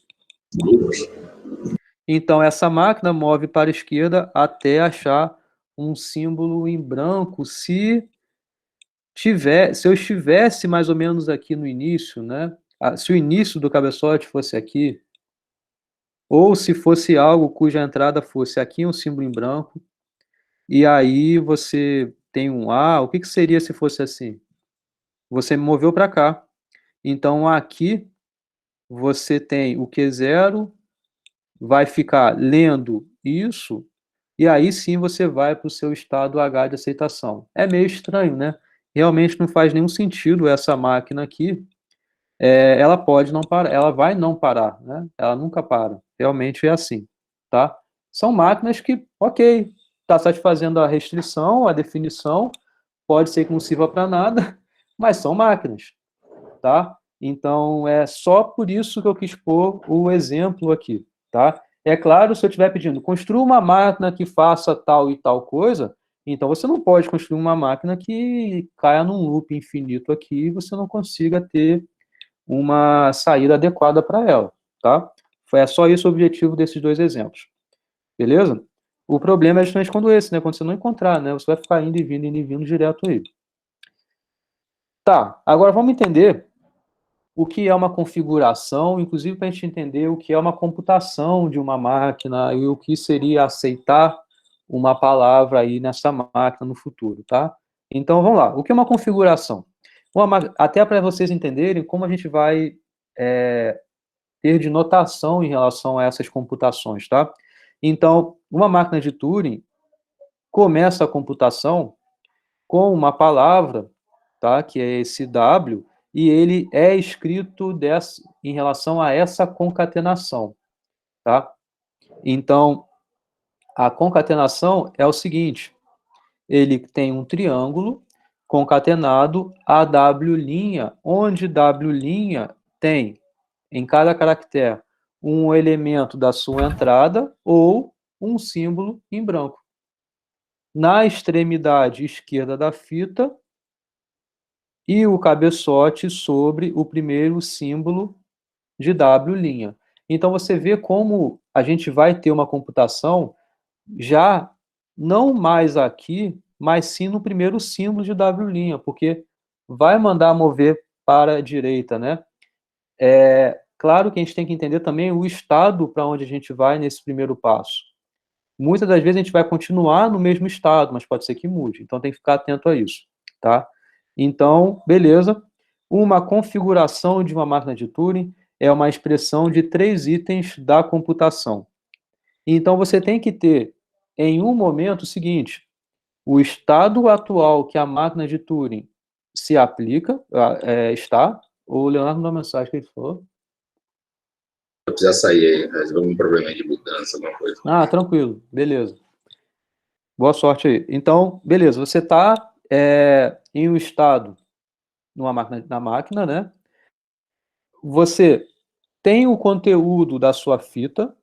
Então, essa máquina move para a esquerda até achar um símbolo em branco. Se eu estivesse mais ou menos aqui no início, né? Se o início do cabeçote fosse aqui, ou se fosse algo cuja entrada fosse aqui um símbolo em branco, e aí você tem um A, o que seria se fosse assim? Você me moveu para cá. Então, aqui você tem o Q0, vai ficar lendo isso, e aí sim você vai para o seu estado H de aceitação. É meio estranho, né? Realmente não faz nenhum sentido essa máquina aqui. Ela pode não parar, ela vai não parar, né? Ela nunca para. Realmente é assim, tá? São máquinas que, ok, está satisfazendo a restrição, a definição, pode ser que não sirva para nada, mas são máquinas, tá? Então, é só por isso que eu quis pôr o exemplo aqui, tá? É claro, se eu estiver pedindo, construa uma máquina que faça tal e tal coisa, então você não pode construir uma máquina que caia num loop infinito aqui e você não consiga ter uma saída adequada para ela, tá? É só isso o objetivo desses dois exemplos, beleza? O problema é justamente quando esse, né? Quando você não encontrar, né? Você vai ficar indo e vindo direto aí. Tá, agora vamos entender o que é uma configuração, inclusive para a gente entender o que é uma computação de uma máquina e o que seria aceitar uma palavra aí nessa máquina no futuro, tá? Então, vamos lá. O que é uma configuração? Até para vocês entenderem como a gente vai ter de notação em relação a essas computações, tá? Então, uma máquina de Turing começa a computação com uma palavra, tá? Que é esse W, e ele é escrito em relação a essa concatenação, tá? Então, a concatenação é o seguinte, ele tem um triângulo concatenado a W', onde W' tem, em cada caractere, um elemento da sua entrada ou um símbolo em branco. Na extremidade esquerda da fita, e o cabeçote sobre o primeiro símbolo de W'. Então, você vê como a gente vai ter uma computação já não mais aqui, mas sim no primeiro símbolo de W', porque vai mandar mover para a direita, né? Claro que a gente tem que entender também o estado para onde a gente vai nesse primeiro passo. Muitas das vezes a gente vai continuar no mesmo estado, mas pode ser que mude. Então, tem que ficar atento a isso, tá? Então, beleza. Uma configuração de uma máquina de Turing é uma expressão de 3 itens da computação. Então, você tem que ter, em um momento, o seguinte, o estado atual que a máquina de Turing se aplica, está. O Leonardo mandou uma mensagem que ele falou. Eu precisar sair aí, resolver um problema de mudança, alguma coisa. Ah, tranquilo, beleza. Boa sorte aí. Então, beleza, você está em um estado na máquina, né? Você tem o conteúdo da sua fita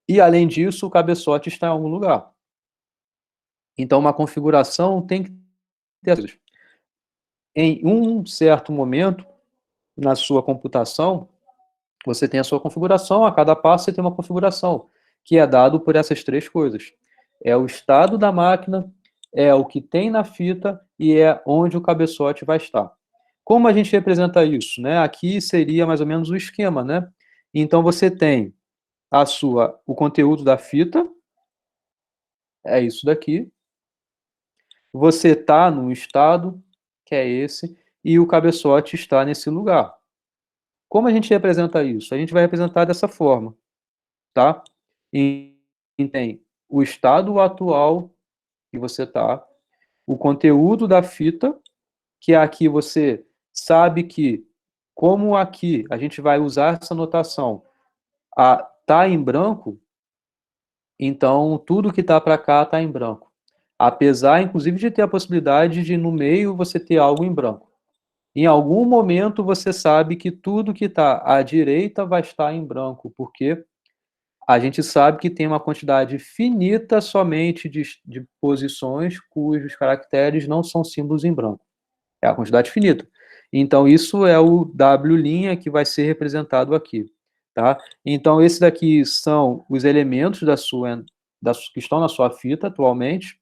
e, além disso, o cabeçote está em algum lugar. Então, uma configuração tem que ter. Em um certo momento, na sua computação, você tem a sua configuração, a cada passo você tem uma configuração, que é dado por essas 3 coisas. É o estado da máquina, é o que tem na fita e é onde o cabeçote vai estar. Como a gente representa isso, né? Aqui seria mais ou menos o esquema, né? Então você tem o conteúdo da fita, é isso daqui. Você está num estado, que é esse, e o cabeçote está nesse lugar. Como a gente representa isso? A gente vai representar dessa forma, tá? E tem o estado atual que você está, o conteúdo da fita, que aqui você sabe que, como aqui a gente vai usar essa notação, tá em branco, então tudo que está para cá está em branco. Apesar, inclusive, de ter a possibilidade de, no meio, você ter algo em branco. Em algum momento, você sabe que tudo que está à direita vai estar em branco, porque a gente sabe que tem uma quantidade finita somente de posições cujos caracteres não são símbolos em branco. É a quantidade finita. Então, isso é o W' que vai ser representado aqui. Tá? Então, esses daqui são os elementos que estão na sua fita atualmente,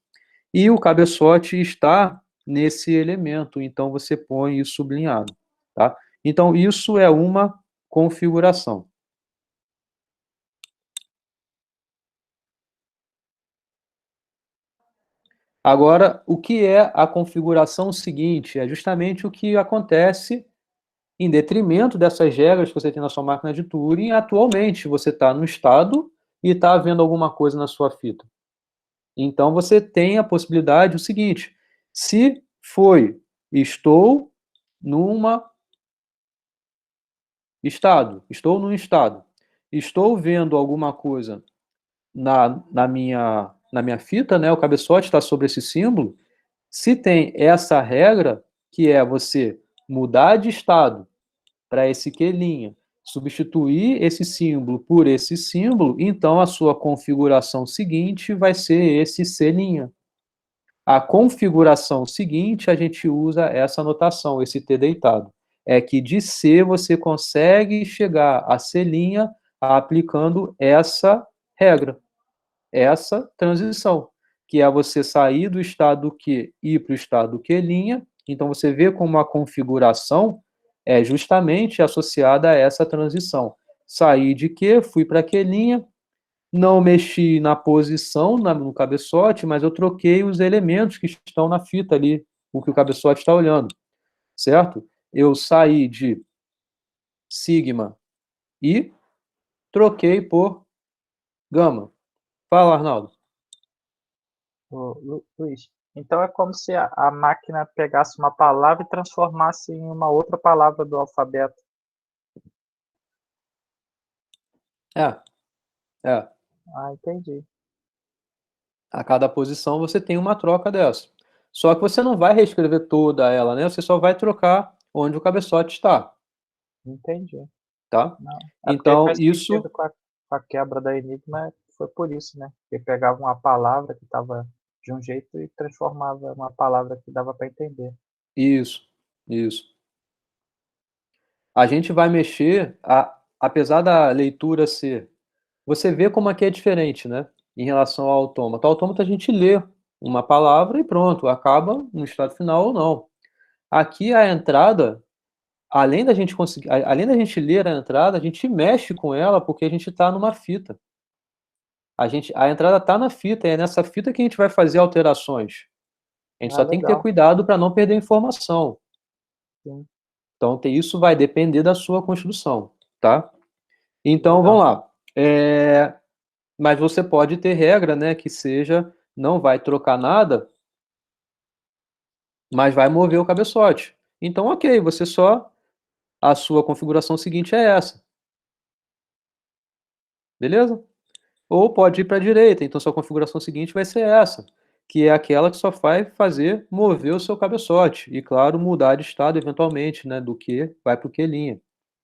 e o cabeçote está nesse elemento, então você põe isso sublinhado. Tá? Então, isso é uma configuração. Agora, o que é a configuração seguinte? É justamente o que acontece em detrimento dessas regras que você tem na sua máquina de Turing. Atualmente, você está no estado e está vendo alguma coisa na sua fita. Então, você tem a possibilidade, o seguinte, se foi, estou num estado, estou vendo alguma coisa na minha fita, né, o cabeçote está sobre esse símbolo, se tem essa regra, que é você mudar de estado para esse Q', substituir esse símbolo por esse símbolo, então a sua configuração seguinte vai ser esse C'. A configuração seguinte, a gente usa essa notação, esse T deitado. É que de C você consegue chegar a C' aplicando essa regra, essa transição, que é você sair do estado Q e ir para o estado Q'. Então, você vê como a configuração é justamente associada a essa transição. Saí de Q, fui para Q', não mexi na posição, no cabeçote, mas eu troquei os elementos que estão na fita ali, o que o cabeçote está olhando, certo? Eu saí de sigma e troquei por gama. Fala, Arnaldo. Luiz, então é como se a máquina pegasse uma palavra e transformasse em uma outra palavra do alfabeto. É. Ah, entendi. A cada posição você tem uma troca dessa. Só que você não vai reescrever toda ela, né? Você só vai trocar onde o cabeçote está. Entendi. Tá? Não. Então, faz isso... sentido com a quebra da Enigma, foi por isso, né? Porque pegava uma palavra que estava de um jeito e transformava uma palavra que dava para entender. Isso. A gente vai mexer, apesar da leitura ser... Você vê como aqui é diferente, né? Em relação ao autômato. O autômato a gente lê uma palavra e pronto, acaba no estado final ou não. Aqui a entrada, além da gente ler a entrada, a gente mexe com ela porque a gente está numa fita. A entrada está na fita, e é nessa fita que a gente vai fazer alterações. A gente só tem que ter cuidado para não perder informação. Sim. Então, isso vai depender da sua construção, tá? Então, vamos lá. Mas você pode ter regra, né, que seja, não vai trocar nada, mas vai mover o cabeçote. Então, ok, a sua configuração seguinte é essa. Beleza? Ou pode ir para a direita, então sua configuração seguinte vai ser essa, que é aquela que só vai fazer mover o seu cabeçote. E, claro, mudar de estado eventualmente, né, do Q vai para o Q'.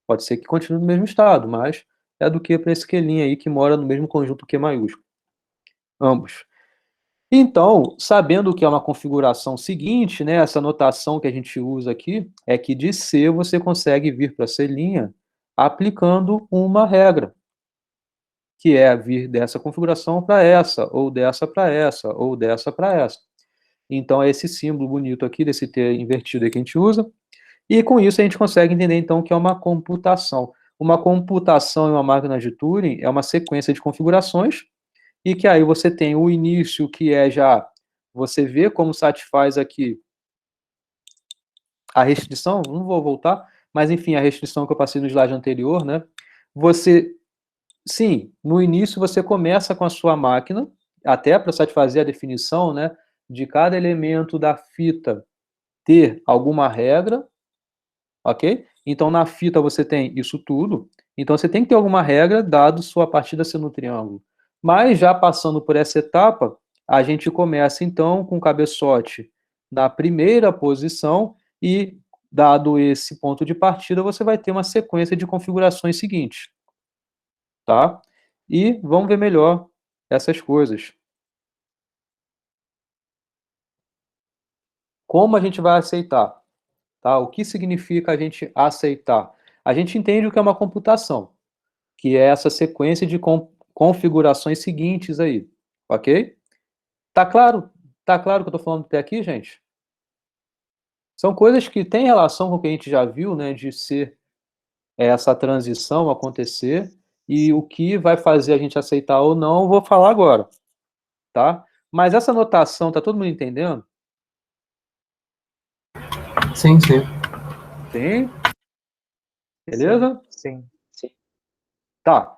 Pode ser que continue no mesmo estado, mas é do Q para esse Q' aí que mora no mesmo conjunto Q maiúsculo. Ambos. Então, sabendo que é uma configuração seguinte, né, essa notação que a gente usa aqui, é que de C você consegue vir para C' aplicando uma regra, que é vir dessa configuração para essa, ou dessa para essa, ou dessa para essa. Então, é esse símbolo bonito aqui, desse T invertido aí que a gente usa, e com isso a gente consegue entender, então, que é uma computação. Uma computação em uma máquina de Turing é uma sequência de configurações, e que aí você tem o início, que é já, você vê como satisfaz aqui a restrição, não vou voltar, mas enfim, a restrição que eu passei no slide anterior, né? Você sim, no início você começa com a sua máquina, até para satisfazer a definição, né, de cada elemento da fita ter alguma regra, ok? Então, na fita você tem isso tudo, então você tem que ter alguma regra, dado sua partida ser no triângulo. Mas, já passando por essa etapa, a gente começa, então, com o cabeçote na primeira posição e, dado esse ponto de partida, você vai ter uma sequência de configurações seguintes, tá? E vamos ver melhor essas coisas. Como a gente vai aceitar? Tá? O que significa a gente aceitar? A gente entende o que é uma computação, que é essa sequência de configurações seguintes aí, ok? Tá claro? Tá claro o que eu estou falando até aqui, gente? São coisas que têm relação com o que a gente já viu, né, de ser essa transição acontecer, e o que vai fazer a gente aceitar ou não, eu vou falar agora, tá? Mas essa notação, tá todo mundo entendendo? Sim, sim. Sim? Beleza? Sim. Tá.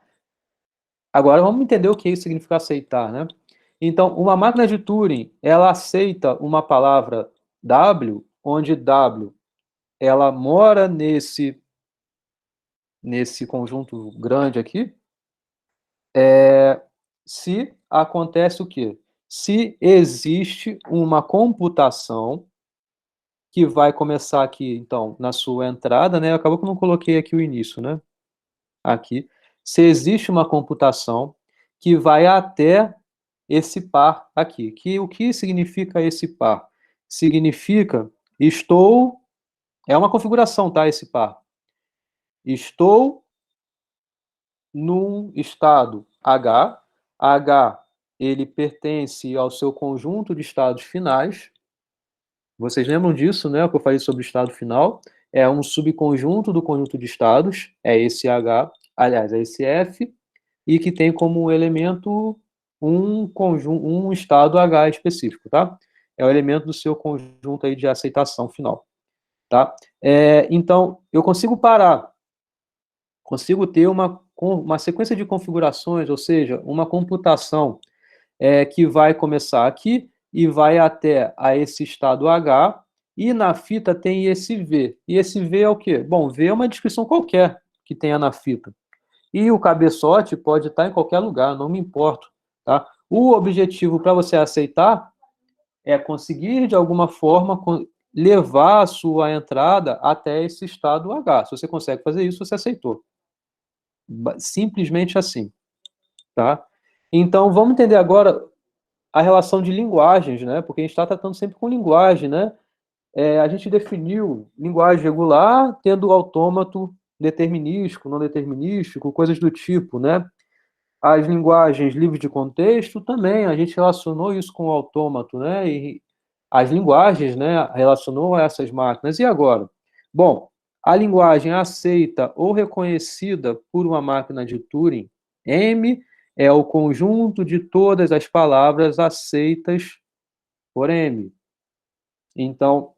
Agora vamos entender o que isso significa aceitar, né? Então, uma máquina de Turing, ela aceita uma palavra W, onde W, ela mora nesse conjunto grande aqui, se acontece o quê? Se existe uma computação que vai começar aqui, então, na sua entrada, né? Acabou que eu não coloquei aqui o início, né? Aqui. Se existe uma computação que vai até esse par aqui. O que significa esse par? Significa é uma configuração, tá? Esse par. Estou num estado H. H, ele pertence ao seu conjunto de estados finais. Vocês lembram disso, né? O que eu falei sobre o estado final? É um subconjunto do conjunto de estados, é esse H, aliás, é esse F, e que tem como elemento um estado H específico, tá? É o elemento do seu conjunto aí de aceitação final, tá? Então, eu consigo parar, consigo ter uma sequência de configurações, ou seja, uma computação que vai começar aqui e vai até a esse estado H, e na fita tem esse V. E esse V é o quê? Bom, V é uma descrição qualquer que tenha na fita. E o cabeçote pode estar em qualquer lugar, não me importo, tá? O objetivo para você aceitar é conseguir, de alguma forma, levar a sua entrada até esse estado H. Se você consegue fazer isso, você aceitou. Simplesmente assim, tá? Então, vamos entender agora a relação de linguagens, né? Porque a gente está tratando sempre com linguagem, né? A gente definiu linguagem regular tendo autômato determinístico, não determinístico, coisas do tipo, né? As linguagens livres de contexto também, a gente relacionou isso com o autômato, né? E as linguagens, né, relacionou a essas máquinas. E agora? Bom, a linguagem aceita ou reconhecida por uma máquina de Turing, M, é o conjunto de todas as palavras aceitas por M. Então,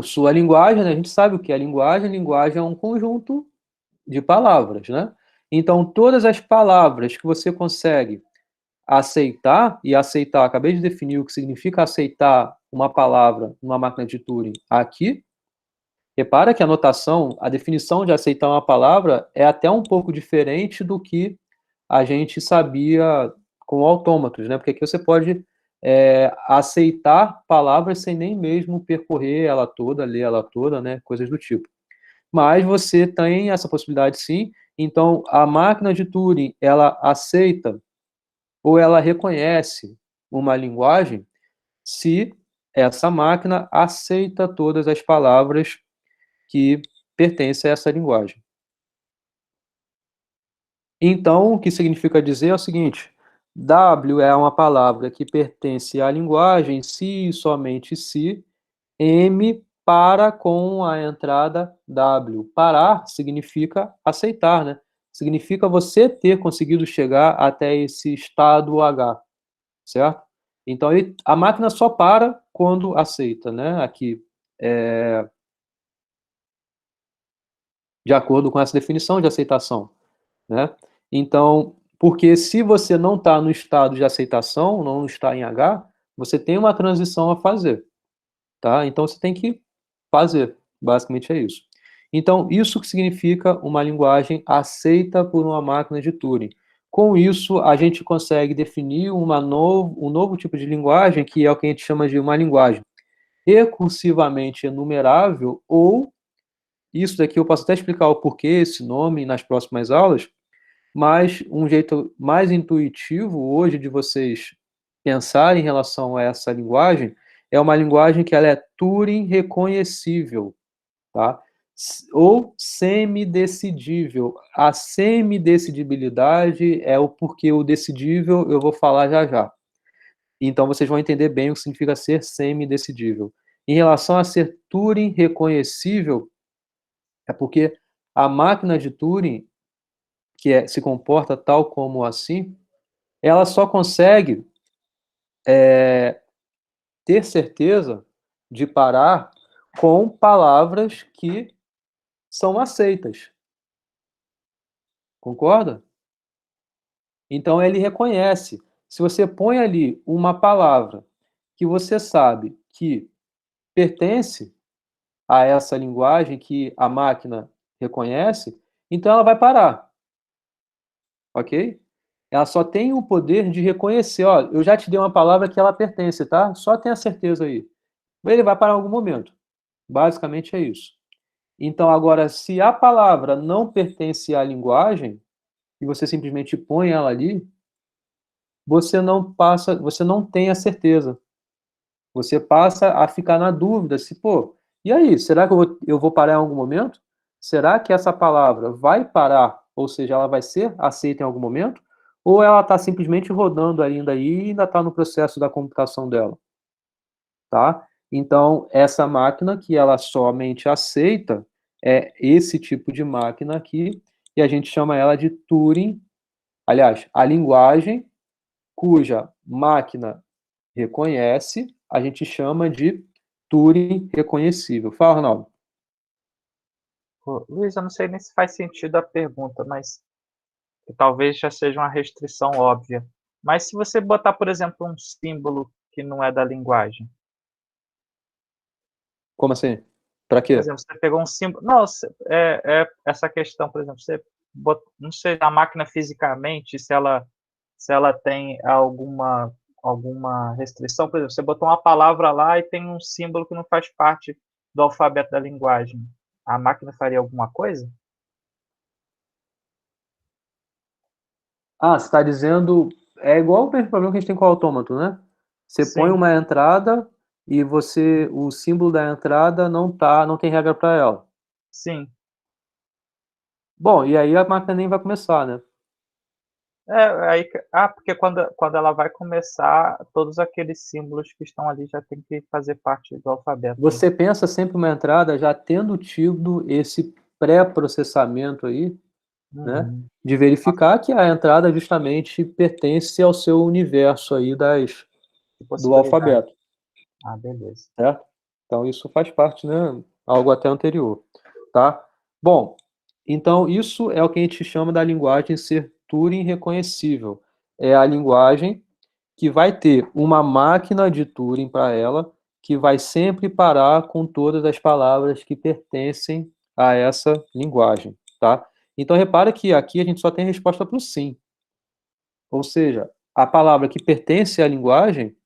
sua linguagem, né, a gente sabe o que é linguagem. Linguagem é um conjunto de palavras, né? Então, todas as palavras que você consegue aceitar, e aceitar, acabei de definir o que significa aceitar uma palavra numa máquina de Turing aqui. Repara que a notação, a definição de aceitar uma palavra é até um pouco diferente do que a gente sabia com autômatos, né? Porque aqui você pode aceitar palavras sem nem mesmo percorrer ela toda, ler ela toda, né? Coisas do tipo. Mas você tem essa possibilidade sim. Então, a máquina de Turing, ela aceita ou ela reconhece uma linguagem se essa máquina aceita todas as palavras que pertencem a essa linguagem. Então, o que significa dizer é o seguinte: W é uma palavra que pertence à linguagem se e somente se M para com a entrada W. Parar significa aceitar, né? Significa você ter conseguido chegar até esse estado H, certo? Então, a máquina só para quando aceita, né? Aqui, de acordo com essa definição de aceitação, né? Então, porque se você não está no estado de aceitação, não está em H, você tem uma transição a fazer, tá? Então, você tem que fazer, basicamente é isso. Então, isso que significa uma linguagem aceita por uma máquina de Turing. Com isso, a gente consegue definir um novo tipo de linguagem, que é o que a gente chama de uma linguagem recursivamente enumerável, ou, isso daqui eu posso até explicar o porquê, esse nome, nas próximas aulas, mas um jeito mais intuitivo hoje de vocês pensarem em relação a essa linguagem é uma linguagem que ela é Turing reconhecível, tá? Ou semi-decidível. A semidecidibilidade é o porquê o decidível eu vou falar já já. Então vocês vão entender bem o que significa ser semi-decidível. Em relação a ser Turing reconhecível, é porque a máquina de Turing, se comporta tal como assim, ela só consegue ter certeza de parar com palavras que são aceitas. Concorda? Então ele reconhece. Se você põe ali uma palavra que você sabe que pertence a essa linguagem que a máquina reconhece, então ela vai parar. Ok? Ela só tem o poder de reconhecer, ó, eu já te dei uma palavra que ela pertence, tá? Só tenha certeza aí. Ele vai parar em algum momento. Basicamente é isso. Então, agora, se a palavra não pertence à linguagem, e você simplesmente põe ela ali, você não tem a certeza. Você passa a ficar na dúvida se, pô, e aí, será que eu vou parar em algum momento? Será que essa palavra vai parar, ou seja, ela vai ser aceita em algum momento? Ou ela está simplesmente rodando ainda aí e ainda está no processo da computação dela? Tá? Então, essa máquina que ela somente aceita é esse tipo de máquina aqui, e a gente chama ela de Turing. Aliás, a linguagem cuja máquina reconhece, a gente chama de Turing reconhecível. Fala, Ronaldo. Luiz, eu não sei nem se faz sentido a pergunta, mas que talvez já seja uma restrição óbvia. Mas se você botar, por exemplo, um símbolo que não é da linguagem. Como assim? Para quê? Por exemplo, você pegou um símbolo. Não, é essa questão, por exemplo, não sei da máquina fisicamente, se ela tem alguma restrição. Por exemplo, você botou uma palavra lá e tem um símbolo que não faz parte do alfabeto da linguagem. A máquina faria alguma coisa? Ah, você está dizendo. É igual o mesmo problema que a gente tem com o autômato, né? Você põe Sim, uma entrada e o símbolo da entrada não tem regra para ela. sim. Bom, e aí a máquina nem vai começar, né? Porque quando ela vai começar, todos aqueles símbolos que estão ali já tem que fazer parte do alfabeto. Você pensa sempre uma entrada já tendo tido esse pré-processamento aí, né? De verificar que a entrada justamente pertence ao seu universo aí do alfabeto. Ah, beleza. Certo? Então isso faz parte, né? Algo até anterior, tá? Bom, então isso é o que a gente chama da linguagem ser Turing reconhecível. É a linguagem que vai ter uma máquina de Turing para ela, que vai sempre parar com todas as palavras que pertencem a essa linguagem, tá? Então repara que aqui a gente só tem resposta para o sim. Ou seja, a palavra que pertence à linguagem,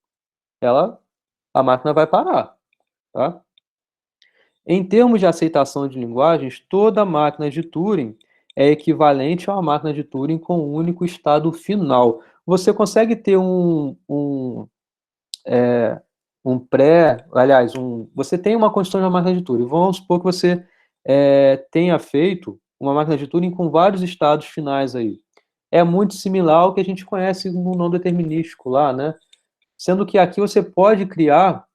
a máquina vai parar, tá? Em termos de aceitação de linguagens, toda máquina de Turing é equivalente a uma máquina de Turing com um único estado final. Você consegue ter você tem uma condição de uma máquina de Turing. Vamos supor que você tenha feito uma máquina de Turing com vários estados finais aí. É muito similar ao que a gente conhece no não determinístico lá, né? Sendo que aqui você pode criar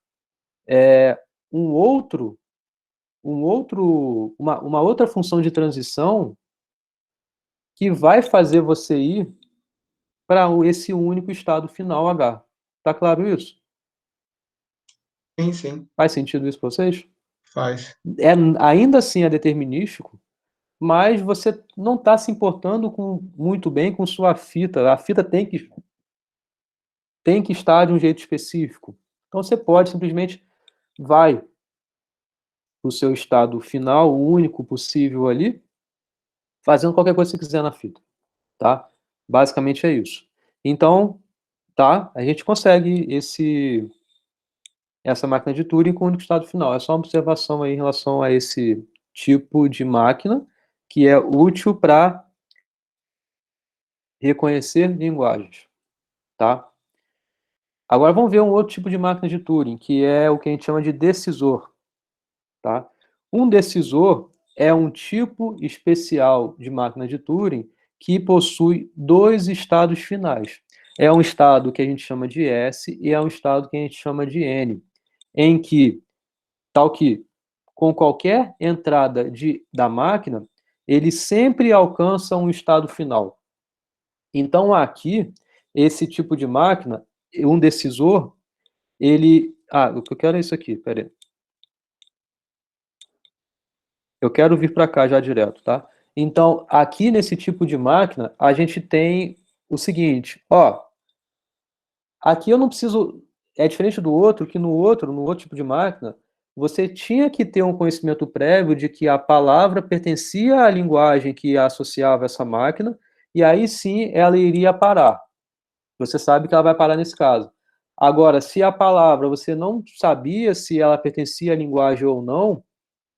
um outro uma outra função de transição que vai fazer você ir para esse único estado final H. Tá claro isso? Sim, sim, Faz sentido isso para vocês? faz. Ainda assim é determinístico, mas você não está se importando muito bem com sua fita. A fita tem que estar de um jeito específico. Então, você pode simplesmente vai para o seu estado final, o único possível ali, fazendo qualquer coisa que você quiser na fita, tá? Basicamente é isso. Então, tá? A gente consegue essa máquina de Turing com o único estado final. É só uma observação aí em relação a esse tipo de máquina que é útil para reconhecer linguagens, tá? Agora vamos ver um outro tipo de máquina de Turing, que é o que a gente chama de decisor, tá? Um decisor é um tipo especial de máquina de Turing que possui dois estados finais. É um estado que a gente chama de S e é um estado que a gente chama de N, em que, tal que, com qualquer entrada da máquina, ele sempre alcança um estado final. Então, aqui, esse tipo de máquina, um decisor, ele... o que eu quero é isso aqui, peraí. Eu quero vir para cá já direto, tá? Então, aqui nesse tipo de máquina, a gente tem o seguinte, ó, aqui eu não preciso, é diferente do outro, que no outro tipo de máquina, você tinha que ter um conhecimento prévio de que a palavra pertencia à linguagem que associava essa máquina, e aí sim ela iria parar. Você sabe que ela vai parar nesse caso. Agora, se a palavra você não sabia se ela pertencia à linguagem ou não,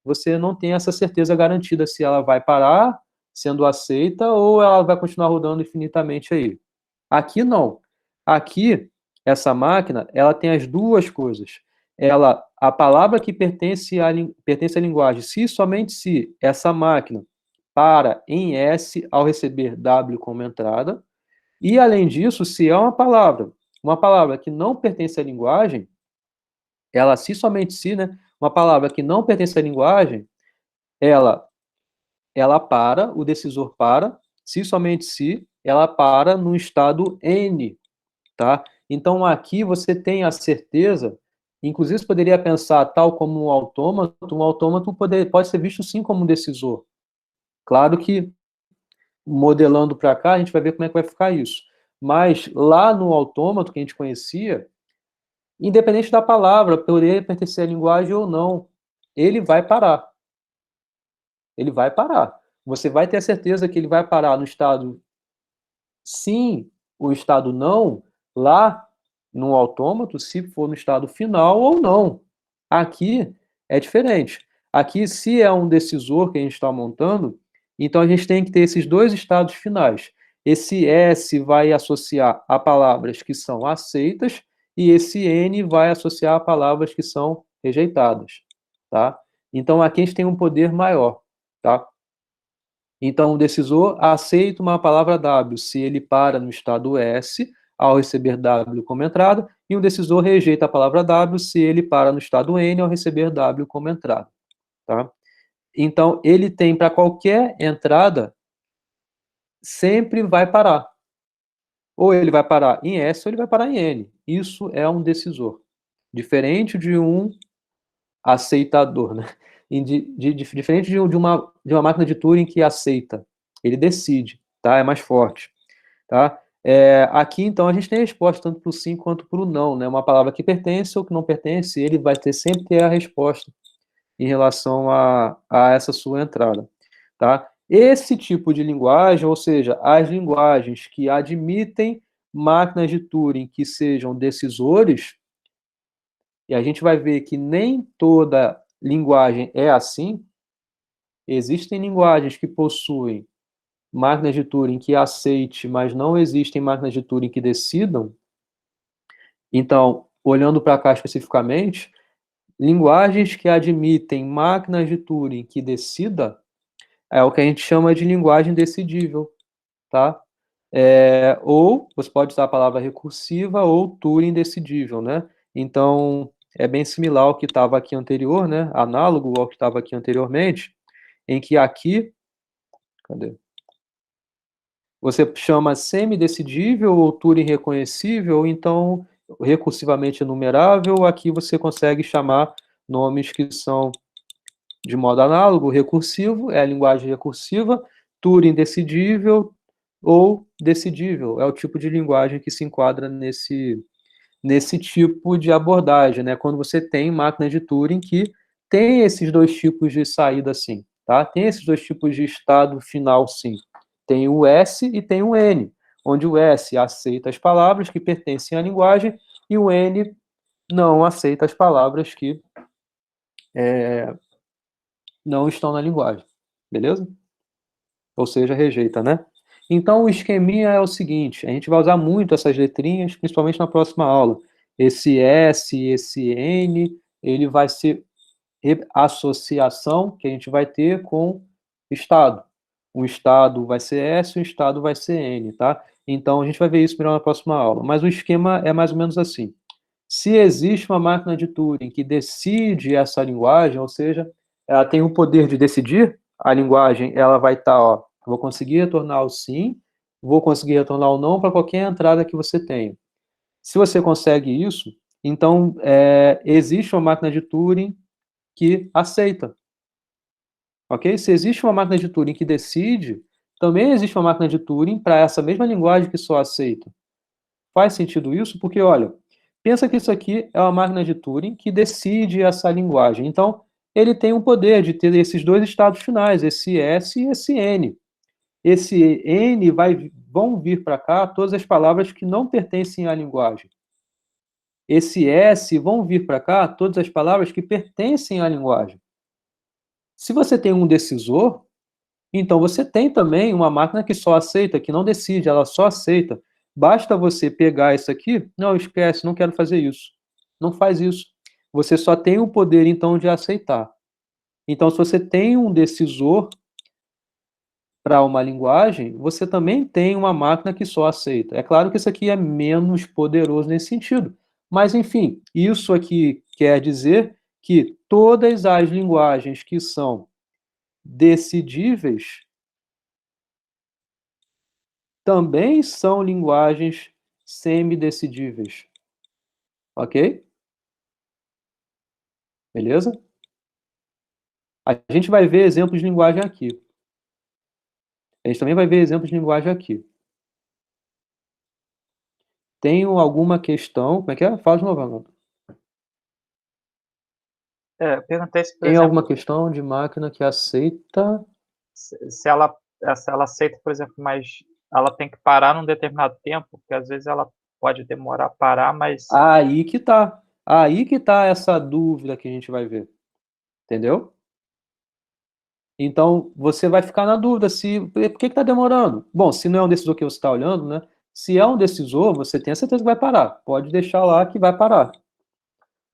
você não tem essa certeza garantida se ela vai parar sendo aceita ou ela vai continuar rodando infinitamente aí. Aqui não. Aqui, essa máquina, ela tem as duas coisas. A palavra que pertence à linguagem, se e somente se essa máquina para em S ao receber W como entrada, e além disso, se é uma palavra que não pertence à linguagem, ela se somente se, né, uma palavra que não pertence à linguagem, ela para, o decisor para, se somente se, ela para no estado N, tá? Então, aqui você tem a certeza, inclusive você poderia pensar tal como um autômato pode ser visto sim como um decisor. Claro que, modelando para cá, a gente vai ver como é que vai ficar isso. Mas, lá no autômato que a gente conhecia, independente da palavra, poderia pertencer à linguagem ou não, ele vai parar. Ele vai parar. Você vai ter a certeza que ele vai parar no estado sim, o estado não, lá no autômato, se for no estado final ou não. Aqui é diferente. Aqui, se é um decisor que a gente está montando, então a gente tem que ter esses dois estados finais. Esse S vai associar a palavras que são aceitas e esse N vai associar a palavras que são rejeitadas, tá? Então aqui a gente tem um poder maior, tá? Então, o decisor aceita uma palavra W se ele para no estado S ao receber W como entrada, e o decisor rejeita a palavra W se ele para no estado N ao receber W como entrada. Tá? Então, ele tem para qualquer entrada, sempre vai parar. Ou ele vai parar em S ou ele vai parar em N. Isso é um decisor. Diferente de um aceitador, né? Diferente de uma máquina de Turing que aceita. Ele decide, tá? É mais forte, tá? Aqui, então, a gente tem a resposta tanto para o sim quanto para o não, né? Uma palavra que pertence ou que não pertence, ele vai sempre ter a resposta em relação a essa sua entrada, tá? Esse tipo de linguagem, ou seja, as linguagens que admitem máquinas de Turing que sejam decisores, e a gente vai ver que nem toda linguagem é assim. Existem linguagens que possuem máquinas de Turing que aceite, mas não existem máquinas de Turing que decidam. Então, olhando para cá especificamente, linguagens que admitem máquinas de Turing que decida é o que a gente chama de linguagem decidível, tá? Ou você pode usar a palavra recursiva ou Turing decidível, né? Então, é bem similar ao que estava aqui anterior, né? Análogo ao que estava aqui anteriormente, em que aqui, cadê? Você chama semi-decidível ou Turing reconhecível, ou então recursivamente enumerável, aqui você consegue chamar nomes que são de modo análogo, recursivo é a linguagem recursiva, Turing decidível ou decidível é o tipo de linguagem que se enquadra nesse tipo de abordagem, né? Quando você tem máquina de Turing que tem esses dois tipos de saída, sim, tá? Tem esses dois tipos de estado final, sim. Tem o S e tem o N, onde o S aceita as palavras que pertencem à linguagem e o N não aceita as palavras que não estão na linguagem, beleza? Ou seja, rejeita, né? Então, o esqueminha é o seguinte, a gente vai usar muito essas letrinhas, principalmente na próxima aula. Esse S, esse N, ele vai ser associação que a gente vai ter com estado. Um estado vai ser S, um estado vai ser N, tá? Então, a gente vai ver isso melhor na próxima aula. Mas o esquema é mais ou menos assim. Se existe uma máquina de Turing que decide essa linguagem, ou seja, ela tem o poder de decidir, a linguagem ela vai estar, ó, vou conseguir retornar o sim, vou conseguir retornar o não para qualquer entrada que você tenha. Se você consegue isso, então existe uma máquina de Turing que aceita, ok? Se existe uma máquina de Turing que decide, também existe uma máquina de Turing para essa mesma linguagem que só aceita. Faz sentido isso? Porque, olha, pensa que isso aqui é uma máquina de Turing que decide essa linguagem. Então, ele tem o poder de ter esses dois estados finais, esse S e esse N. Esse N vão vir para cá todas as palavras que não pertencem à linguagem. Esse S vão vir para cá todas as palavras que pertencem à linguagem. Se você tem um decisor, então você tem também uma máquina que só aceita, que não decide, ela só aceita. Basta você pegar isso aqui, não, esquece, não quero fazer isso. Não faz isso. Você só tem o poder, então, de aceitar. Então, se você tem um decisor para uma linguagem, você também tem uma máquina que só aceita. É claro que isso aqui é menos poderoso nesse sentido. Mas, enfim, isso aqui quer dizer que todas as linguagens que são decidíveis também são linguagens semidecidíveis. Ok? Beleza? A gente vai ver exemplos de linguagem aqui. A gente também vai ver exemplos de linguagem aqui. Tenho alguma questão? Como é que é? Fala de novo, Arnaldo. Perguntei se, por Tem exemplo, alguma questão de máquina que aceita... se ela aceita, por exemplo, mas ela tem que parar num determinado tempo, porque às vezes ela pode demorar a parar, mas... Aí que tá. Aí que tá essa dúvida que a gente vai ver. Entendeu? Então, você vai ficar na dúvida se por que está demorando. Bom, se não é um decisor que você está olhando, né? Se é um decisor, você tem a certeza que vai parar. Pode deixar lá que vai parar.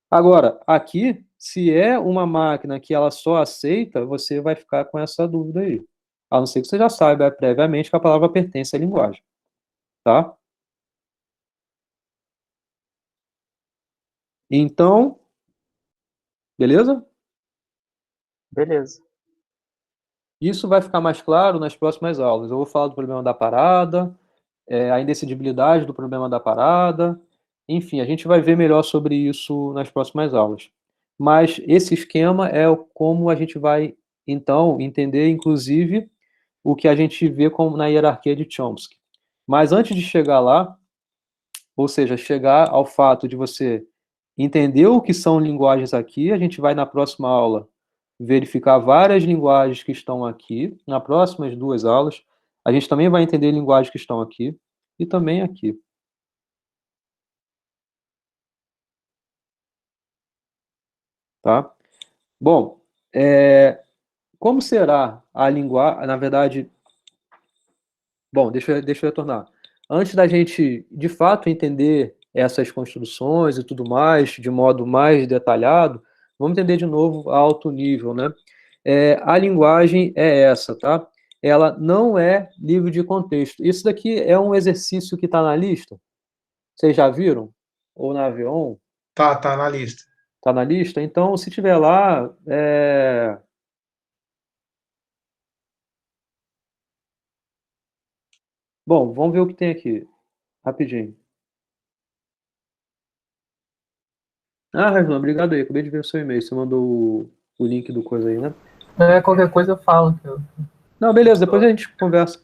Agora, aqui, se é uma máquina que ela só aceita, você vai ficar com essa dúvida aí. A não ser que você já saiba previamente que a palavra pertence à linguagem. Tá? Então, beleza? Beleza. Isso vai ficar mais claro nas próximas aulas. Eu vou falar do problema da parada, a indecidibilidade do problema da parada. Enfim, a gente vai ver melhor sobre isso nas próximas aulas. Mas esse esquema é como a gente vai, então, entender, inclusive, o que a gente vê como na hierarquia de Chomsky. Mas antes de chegar lá, ou seja, chegar ao fato de você entender o que são linguagens aqui, a gente vai na próxima aula verificar várias linguagens que estão aqui, nas próximas 2 aulas, a gente também vai entender linguagens que estão aqui e também aqui. Tá? Bom, como será a linguagem, na verdade, bom, deixa eu retornar. Antes da gente, de fato, entender essas construções e tudo mais, de modo mais detalhado, vamos entender de novo a alto nível, né? A linguagem é essa, tá? Ela não é livre de contexto. Isso daqui é um exercício que está na lista? Vocês já viram? Ou na Avion? Tá na lista. Está na lista? Então, se tiver lá, bom, vamos ver o que tem aqui, rapidinho. Ah, Raivan, obrigado aí, acabei de ver o seu e-mail, você mandou o link do coisa aí, né? Qualquer coisa eu falo. Não, beleza, depois a gente conversa.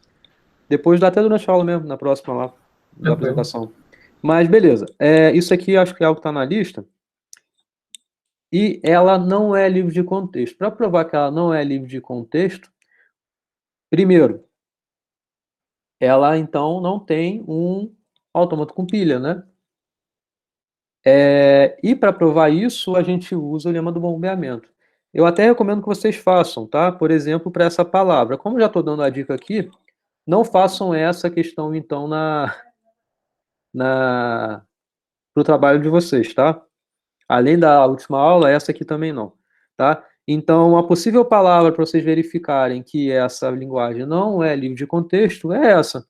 Depois dá até durante a aula mesmo, na próxima lá, da apresentação. Mas beleza, isso aqui acho que é algo que está na lista. E ela não é livre de contexto. Para provar que ela não é livre de contexto, primeiro, ela então não tem um autômato com pilha, né? E para provar isso, a gente usa o lema do bombeamento. Eu até recomendo que vocês façam, tá? Por exemplo, para essa palavra. Como eu já estou dando a dica aqui, não façam essa questão, então, pro trabalho de vocês, tá? Além da última aula, essa aqui também não, tá? Então, a possível palavra para vocês verificarem que essa linguagem não é livre de contexto é essa.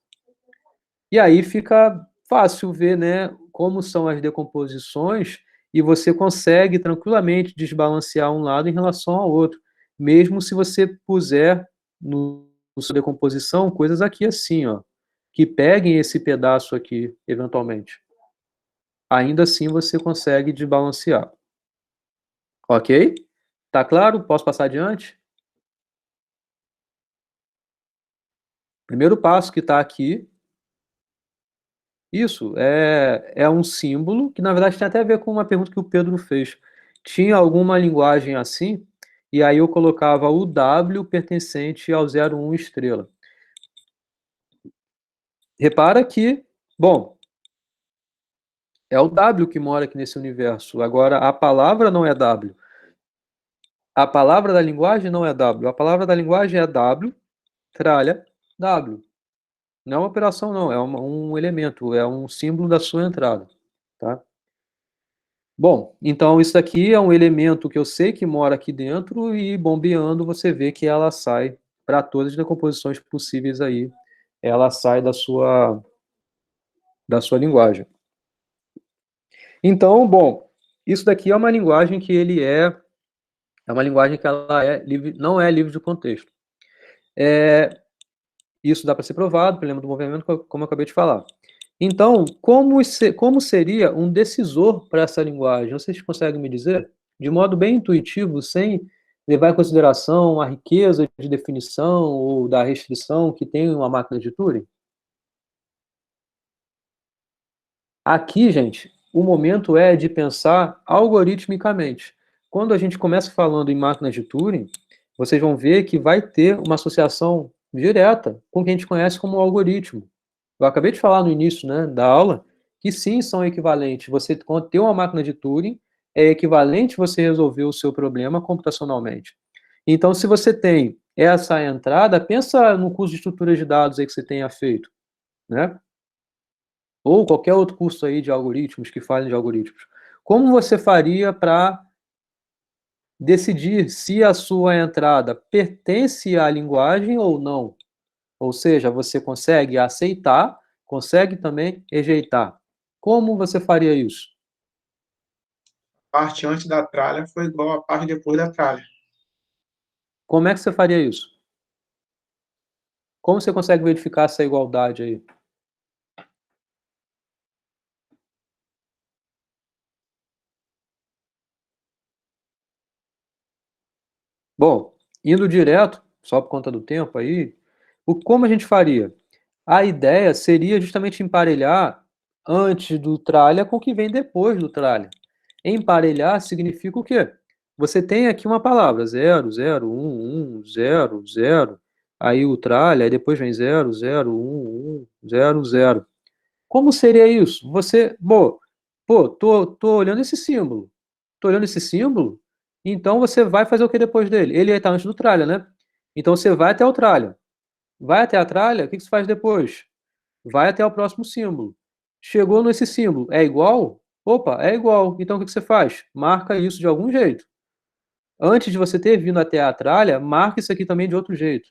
E aí fica fácil ver, né, como são as decomposições e você consegue tranquilamente desbalancear um lado em relação ao outro, mesmo se você puser no sua decomposição coisas aqui assim, ó, que peguem esse pedaço aqui, eventualmente. Ainda assim você consegue desbalancear. Ok? Tá claro? Posso passar adiante? Primeiro passo que está aqui. Isso, é um símbolo que, na verdade, tem até a ver com uma pergunta que o Pedro fez. Tinha alguma linguagem assim, e aí eu colocava o W pertencente ao 01 estrela. Repara que, bom, é o W que mora aqui nesse universo. Agora, a palavra não é W. A palavra da linguagem não é W. A palavra da linguagem é W, tralha, W. Não é uma operação, não. É um elemento, é um símbolo da sua entrada. Tá? Bom, então isso aqui é um elemento que eu sei que mora aqui dentro e bombeando você vê que ela sai para todas as decomposições possíveis aí. Ela sai da sua linguagem. Então, bom, isso daqui é uma linguagem que é uma linguagem que ela não é livre de contexto. Isso dá para ser provado pelo lema do movimento, como eu acabei de falar. Então, como seria um decisor para essa linguagem? Vocês conseguem me dizer? De modo bem intuitivo, sem levar em consideração a riqueza de definição ou da restrição que tem uma máquina de Turing? Aqui, gente, o momento é de pensar algoritmicamente. Quando a gente começa falando em máquinas de Turing, vocês vão ver que vai ter uma associação direta com o que a gente conhece como algoritmo. Eu acabei de falar no início, né, da aula que sim, são equivalentes. Você ter uma máquina de Turing é equivalente você resolver o seu problema computacionalmente. Então, se você tem essa entrada, pensa no curso de estruturas de dados aí que você tenha feito, né? Ou qualquer outro curso aí de algoritmos, que falem de algoritmos. Como você faria para decidir se a sua entrada pertence à linguagem ou não? Ou seja, você consegue aceitar, consegue também rejeitar. Como você faria isso? A parte antes da tralha foi igual à parte depois da tralha. Como é que você faria isso? Como você consegue verificar essa igualdade aí? Bom, indo direto, só por conta do tempo aí, como a gente faria? A ideia seria justamente emparelhar antes do tralha com o que vem depois do tralha. Emparelhar significa o quê? Você tem aqui uma palavra, 0, 0, 1, 1, 0, 0, aí o tralha, aí depois vem 0, 0, 1, 1, 0, 0. Como seria isso? Você, tô olhando esse símbolo. Tô olhando esse símbolo, então você vai fazer o que depois dele? Ele está antes do tralha, né? Então você vai até o tralha. Vai até a tralha, o que você faz depois? Vai até o próximo símbolo. Chegou nesse símbolo, é igual? Opa, é igual. Então o que você faz? Marca isso de algum jeito. Antes de você ter vindo até a tralha, marca isso aqui também de outro jeito.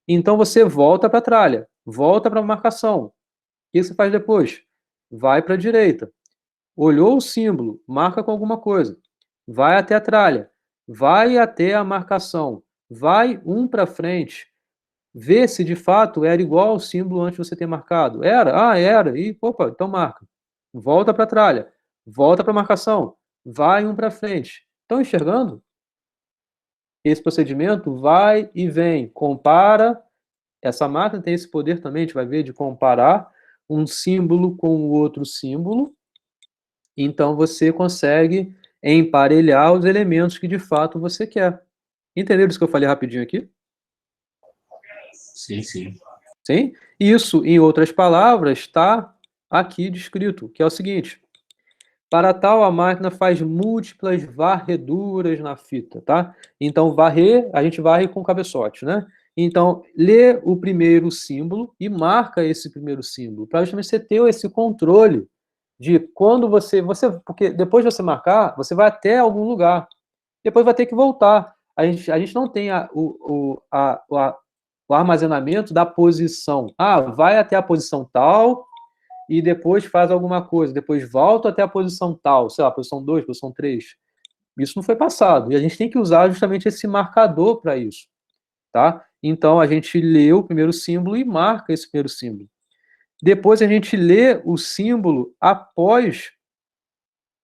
Então você volta para a tralha, volta para a marcação. O que você faz depois? Vai para a direita. Olhou o símbolo, marca com alguma coisa. Vai até a tralha, vai até a marcação, vai um para frente, vê se de fato era igual ao símbolo antes de você ter marcado. Era? Ah, era. E, opa, então marca. Volta para a tralha, volta para a marcação, vai um para frente. Estão enxergando? esse procedimento vai e vem, compara, essa máquina tem esse poder também, a gente vai ver, de comparar um símbolo com o outro símbolo, então você consegue emparelhar os elementos que de fato você quer. Entenderam isso que eu falei rapidinho aqui? Sim, sim. Sim? Isso, em outras palavras, está aqui descrito, que é o seguinte: para tal, a máquina faz múltiplas varreduras na fita, tá? Então, varrer, a gente varre com cabeçote, né? Então, lê o primeiro símbolo e marca esse primeiro símbolo, para justamente você ter esse controle de quando porque depois de você marcar, você vai até algum lugar, depois vai ter que voltar. A gente não tem o armazenamento da posição. Ah, vai até a posição tal, e depois faz alguma coisa, depois volta até a posição tal, sei lá, posição 2, posição 3. Isso não foi passado. E a gente tem que usar justamente esse marcador para isso, tá? Então a gente lê o primeiro símbolo e marca esse primeiro símbolo. Depois a gente lê o símbolo após.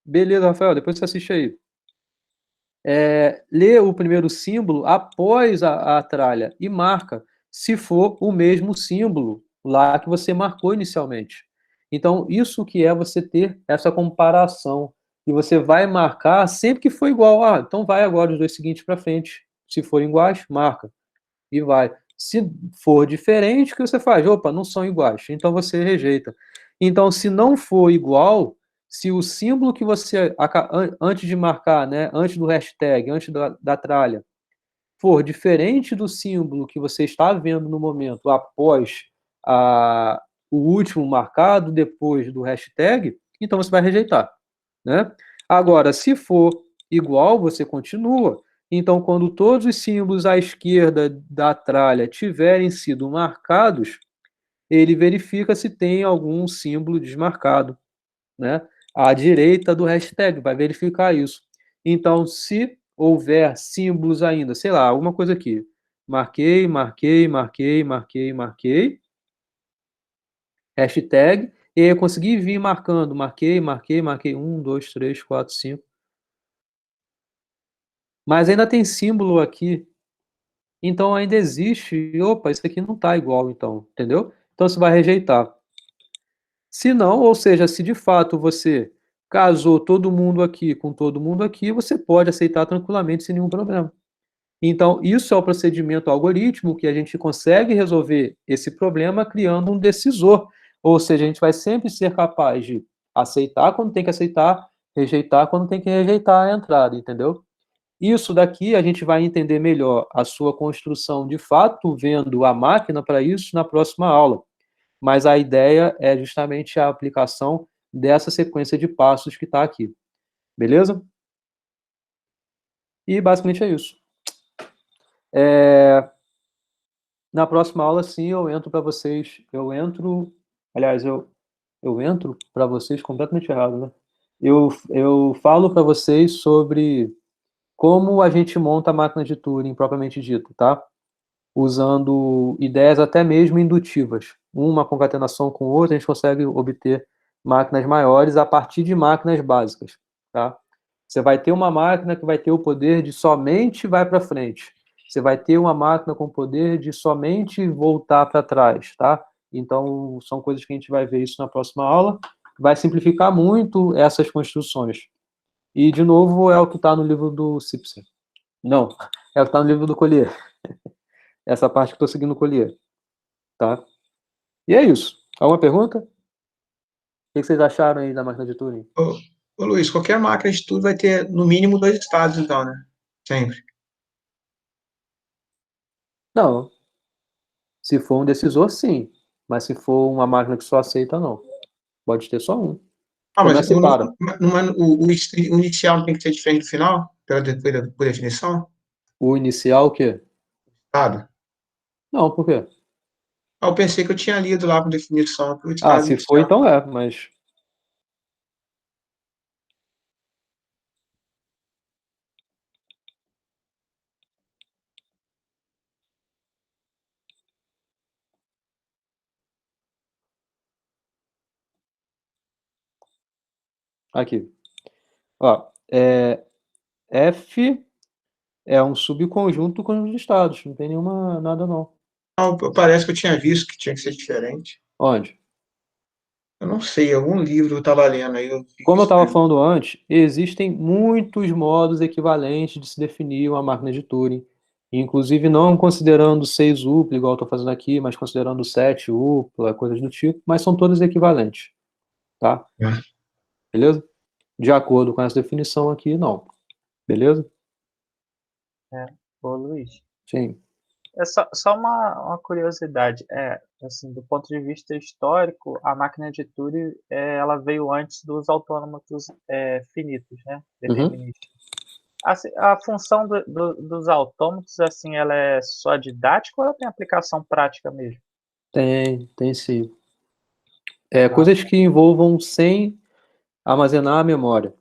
Beleza, Rafael, depois você assiste aí. Lê o primeiro símbolo após a tralha e marca, se for o mesmo símbolo lá que você marcou inicialmente. Então, isso que é você ter essa comparação. E você vai marcar sempre que for igual. Ah, então vai agora os dois seguintes para frente. Se forem iguais, marca. E vai. Se for diferente, o que você faz? Opa, não são iguais. Então você rejeita. Então, se não for igual, se o símbolo que você, antes de marcar, né, antes do hashtag, antes da tralha, for diferente do símbolo que você está vendo no momento após o último marcado, depois do hashtag, então você vai rejeitar, né? Agora, se for igual, você continua. Então, quando todos os símbolos à esquerda da tralha tiverem sido marcados, ele verifica se tem algum símbolo desmarcado, né? À direita do hashtag, vai verificar isso. Então, se houver símbolos ainda, sei lá, alguma coisa aqui, marquei, marquei, marquei, marquei, marquei, hashtag, e aí eu consegui vir marcando, marquei, marquei, marquei, 1, 2, 3, 4, 5. Mas ainda tem símbolo aqui, então ainda existe, opa, isso aqui não está igual, então, entendeu? Então você vai rejeitar. Se não, ou seja, se de fato você casou todo mundo aqui com todo mundo aqui, você pode aceitar tranquilamente sem nenhum problema. Então, isso é o procedimento algoritmo que a gente consegue resolver esse problema criando um decisor. Ou seja, a gente vai sempre ser capaz de aceitar quando tem que aceitar, rejeitar quando tem que rejeitar a entrada, entendeu? Isso daqui a gente vai entender melhor a sua construção de fato, vendo a máquina para isso na próxima aula. Mas a ideia é justamente a aplicação dessa sequência de passos que está aqui. Beleza? E basicamente é isso. Na próxima aula, sim, eu entro para vocês. Aliás, eu entro para vocês completamente errado, né? Eu falo para vocês sobre como a gente monta a máquina de Turing propriamente dito, tá? Usando ideias até mesmo indutivas. Uma concatenação com outra, a gente consegue obter máquinas maiores a partir de máquinas básicas, tá? Você vai ter uma máquina que vai ter o poder de somente vai para frente. Você vai ter uma máquina com poder de somente voltar para trás, tá? Então, são coisas que a gente vai ver isso na próxima aula. Vai simplificar muito essas construções. E, de novo, é o que está no livro do Simpson. Não, é o que está no livro do Collier. Essa parte que estou seguindo o Collier, tá? E é isso. Alguma pergunta? O que vocês acharam aí da máquina de Turing? Ô, Luiz, qualquer máquina de tudo vai ter no mínimo dois estados, então, né? Sempre. Não. Se for um decisor, sim. Mas se for uma máquina que só aceita, não. Pode ter só um. Ah, mas Começa e para. o inicial não tem que ser diferente do final, por definição? O inicial, o quê? Estado. Não, por quê? Ah, eu pensei que eu tinha lido lá por definição que o Ah, estado se for, inicial. então é, mas... Aqui. Ó, F É um subconjunto com os estados, não tem nada não. Não, parece que eu tinha visto que tinha que ser diferente. Onde? Eu não sei, algum livro eu estava lendo aí. Como eu estava falando antes, existem muitos modos equivalentes de se definir uma máquina de Turing. Inclusive não considerando 6 upla, igual eu estou fazendo aqui, mas considerando 7 upla, coisas do tipo, mas são todas equivalentes. Tá? Beleza? De acordo com essa definição aqui, não. Beleza? Ô, Luiz. Sim. É só uma curiosidade. Assim, do ponto de vista histórico, a máquina de Turing ela veio antes dos autômatos finitos, né? Deterministas. Assim, a função dos autômatos, assim, ela é só didática ou ela tem aplicação prática mesmo? Tem sim. Coisas que envolvam sem armazenar a memória.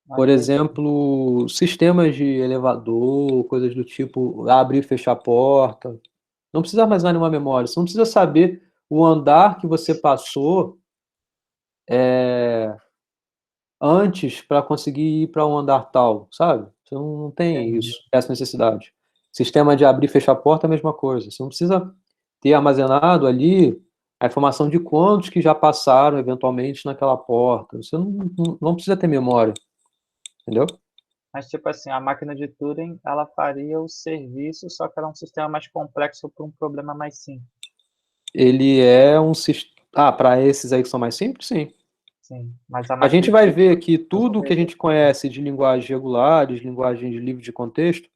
Por exemplo, sistemas de elevador, coisas do tipo abrir e fechar a porta. Não precisa armazenar nenhuma memória. Você não precisa saber o andar que você passou antes para conseguir ir para um andar tal, sabe? Você não tem essa necessidade. Sistema de abrir e fechar a porta é a mesma coisa. Você não precisa ter armazenado ali a informação de quantos que já passaram eventualmente naquela porta. Você não precisa ter memória. Entendeu? Mas, tipo assim, a máquina de Turing, ela faria o serviço, só que era um sistema mais complexo para um problema mais simples. Ele é um sistema... para esses aí que são mais simples, sim. Sim, mas a gente vai ver que tudo que a gente conhece de linguagens regulares, linguagens de livre de contexto,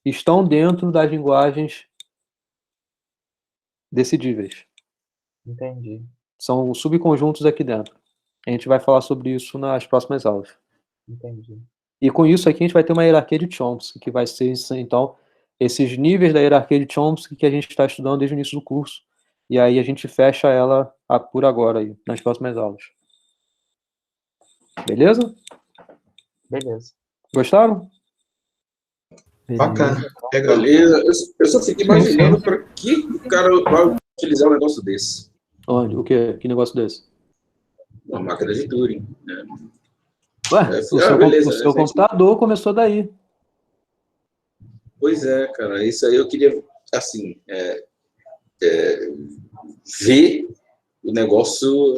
estão dentro das linguagens decidíveis. Entendi. São subconjuntos aqui dentro. A gente vai falar sobre isso nas próximas aulas. Entendi. E com isso aqui a gente vai ter uma hierarquia de Chomsky, que vai ser, então, esses níveis da hierarquia de Chomsky que a gente está estudando desde o início do curso. E aí a gente fecha ela por agora, aí, nas próximas aulas. Beleza? Beleza. Gostaram? Bacana. Beleza. Eu só fico imaginando para que o cara vai utilizar um negócio desse. Onde? O quê? Que negócio desse? Uma máquina de Turing. Né? Ué, o seu computador começou daí. Pois é, cara. Isso aí eu queria, assim, ver o negócio...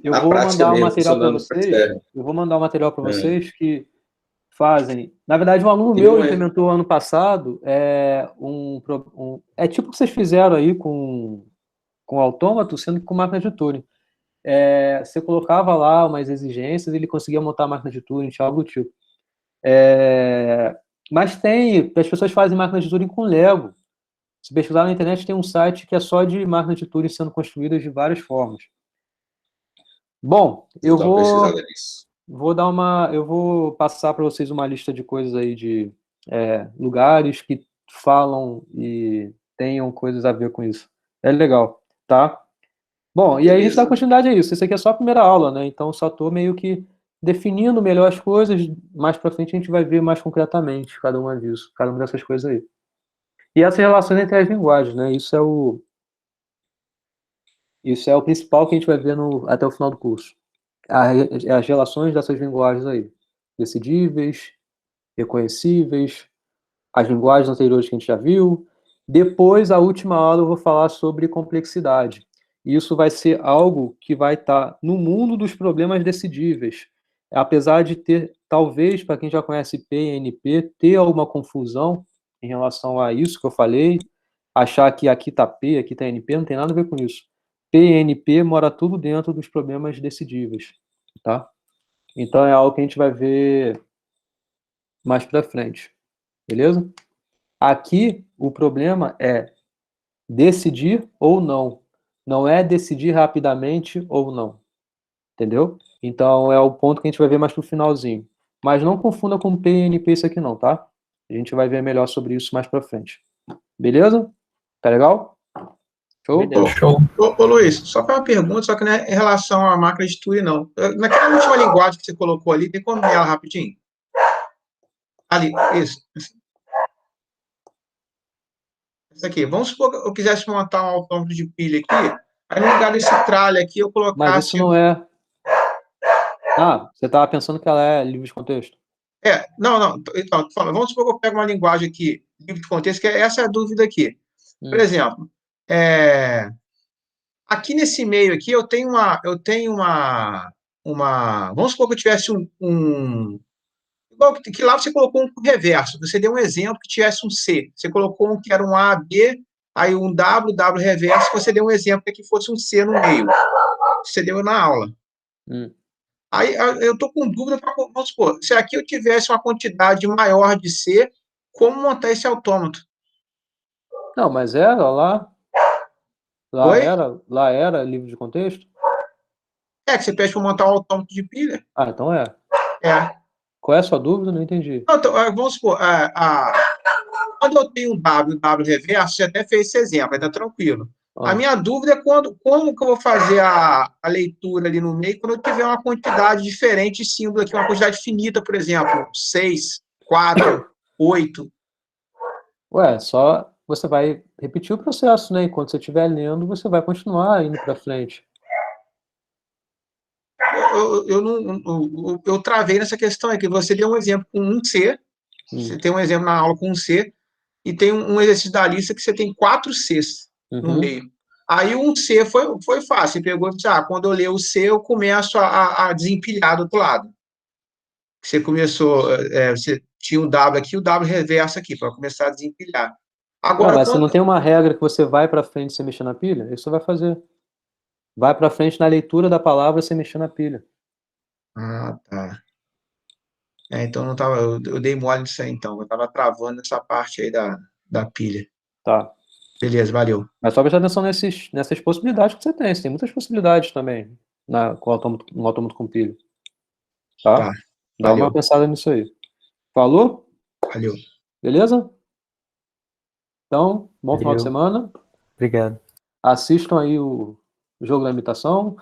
Eu vou mandar um material para vocês. Eu vou mandar um material para vocês que fazem. Na verdade, um aluno meu implementou ano passado é tipo o que vocês fizeram aí com autômato, sendo que com máquina de Turing. Você colocava lá umas exigências e ele conseguia montar a máquina de Turing, algo do tipo. Mas as pessoas fazem máquina de Turing com Lego. Se pesquisar na internet, tem um site que é só de máquinas de Turing sendo construídas de várias formas. Bom, eu vou passar para vocês uma lista de coisas aí de lugares que falam e tenham coisas a ver com isso. É legal, tá? Bom, e aí a gente dá continuidade a isso. Isso aqui é só a primeira aula, né? Então só estou meio que definindo melhor as coisas. Mais para frente a gente vai ver mais concretamente cada uma dessas coisas aí. E essas relações entre as linguagens, né? Isso é o principal que a gente vai ver até o final do curso. As relações dessas linguagens aí. Decidíveis, reconhecíveis, as linguagens anteriores que a gente já viu. Depois, a última aula, eu vou falar sobre complexidade. Isso vai ser algo que vai estar no mundo dos problemas decidíveis. Apesar de ter, talvez, para quem já conhece P e NP, ter alguma confusão em relação a isso que eu falei, achar que aqui está P, aqui está NP, não tem nada a ver com isso. P e NP mora tudo dentro dos problemas decidíveis, tá? Então é algo que a gente vai ver mais para frente, beleza? Aqui o problema é decidir ou não. Não é decidir rapidamente ou não, entendeu? Então é o ponto que a gente vai ver mais pro finalzinho. Mas não confunda com P e NP isso aqui não, tá? A gente vai ver melhor sobre isso mais para frente. Beleza? Tá legal? Show. Ô, Luiz, só para uma pergunta, só que não é em relação à máquina de Turing, não. Naquela última linguagem que você colocou ali, tem como ver ela rapidinho? Ali, isso. Isso aqui. Vamos supor que eu quisesse montar um autômato de pilha aqui, aí no lugar desse tralha aqui, eu colocasse... Mas isso não é... você estava pensando que ela é livre de contexto? Não. Então, vamos supor que eu pego uma linguagem aqui, livre de contexto, que essa é a dúvida aqui. Por exemplo, aqui nesse meio aqui, eu tenho uma. Vamos supor que eu tivesse igual que lá você colocou um reverso. Você deu um exemplo que tivesse um C. Você colocou um que era um A, B, aí um W, W reverso. Você deu um exemplo que fosse um C no meio. Você deu na aula. Aí eu estou com dúvida, vamos supor, se aqui eu tivesse uma quantidade maior de C, como montar esse autômato? Não, mas era lá. Oi? Lá era livre de contexto? Que você pede para montar um autômato de pilha. Ah, então é. Qual é a sua dúvida? Não entendi. Não, então, vamos supor, quando eu tenho um W reverso, você até fez esse exemplo, está tranquilo. A minha dúvida é como que eu vou fazer a leitura ali no meio quando eu tiver uma quantidade diferente de símbolo aqui, uma quantidade finita, por exemplo, 6, 4, 8. Só você vai repetir o processo, né? Enquanto você estiver lendo, você vai continuar indo para frente. Eu travei nessa questão aqui. Você deu um exemplo com um C, você tem um exemplo na aula com um C, e tem um exercício da lista que você tem 4 Cs no meio. Aí um C foi fácil, você pegou e disse, quando eu ler o C, eu começo a desempilhar do outro lado. Você começou, você tinha o W aqui, o W reverso aqui, para começar a desempilhar. Agora, mas você não tem uma regra que você vai para frente sem mexer na pilha? Isso você vai fazer. Vai para frente na leitura da palavra sem mexer na pilha. Tá. Então não tava, eu dei mole nisso aí, então. Eu estava travando essa parte aí da pilha. Tá. Beleza, valeu. Mas só prestar atenção nessas possibilidades que você tem. Você tem muitas possibilidades também com um autômato com pilha. Tá? Dá Valeu. uma pensada nisso aí. Falou? Valeu. Beleza? Então, bom final de semana. Obrigado. Assistam aí o jogo da imitação,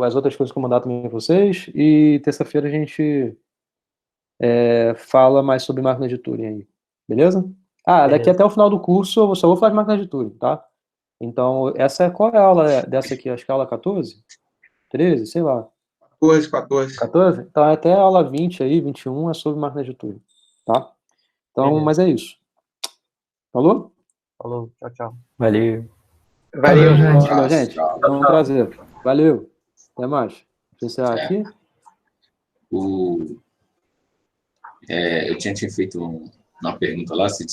as outras coisas que eu mandar também para vocês, e terça-feira a gente fala mais sobre máquina de Turing aí. Beleza? Daqui até o final do curso eu só vou falar de máquina de Turing, tá? Então, qual é a aula dessa aqui? Acho que é a aula 14? 13? Sei lá. 14. 14? Então, até a aula 20 aí, 21 é sobre máquina de Turing, tá? Então, mas é isso. Falou? Falou, tchau. Valeu. Valeu, gente. Valeu, gente. Foi um prazer. Valeu. Até mais. Deixa eu encerrar aqui. Eu tinha feito uma pergunta lá, se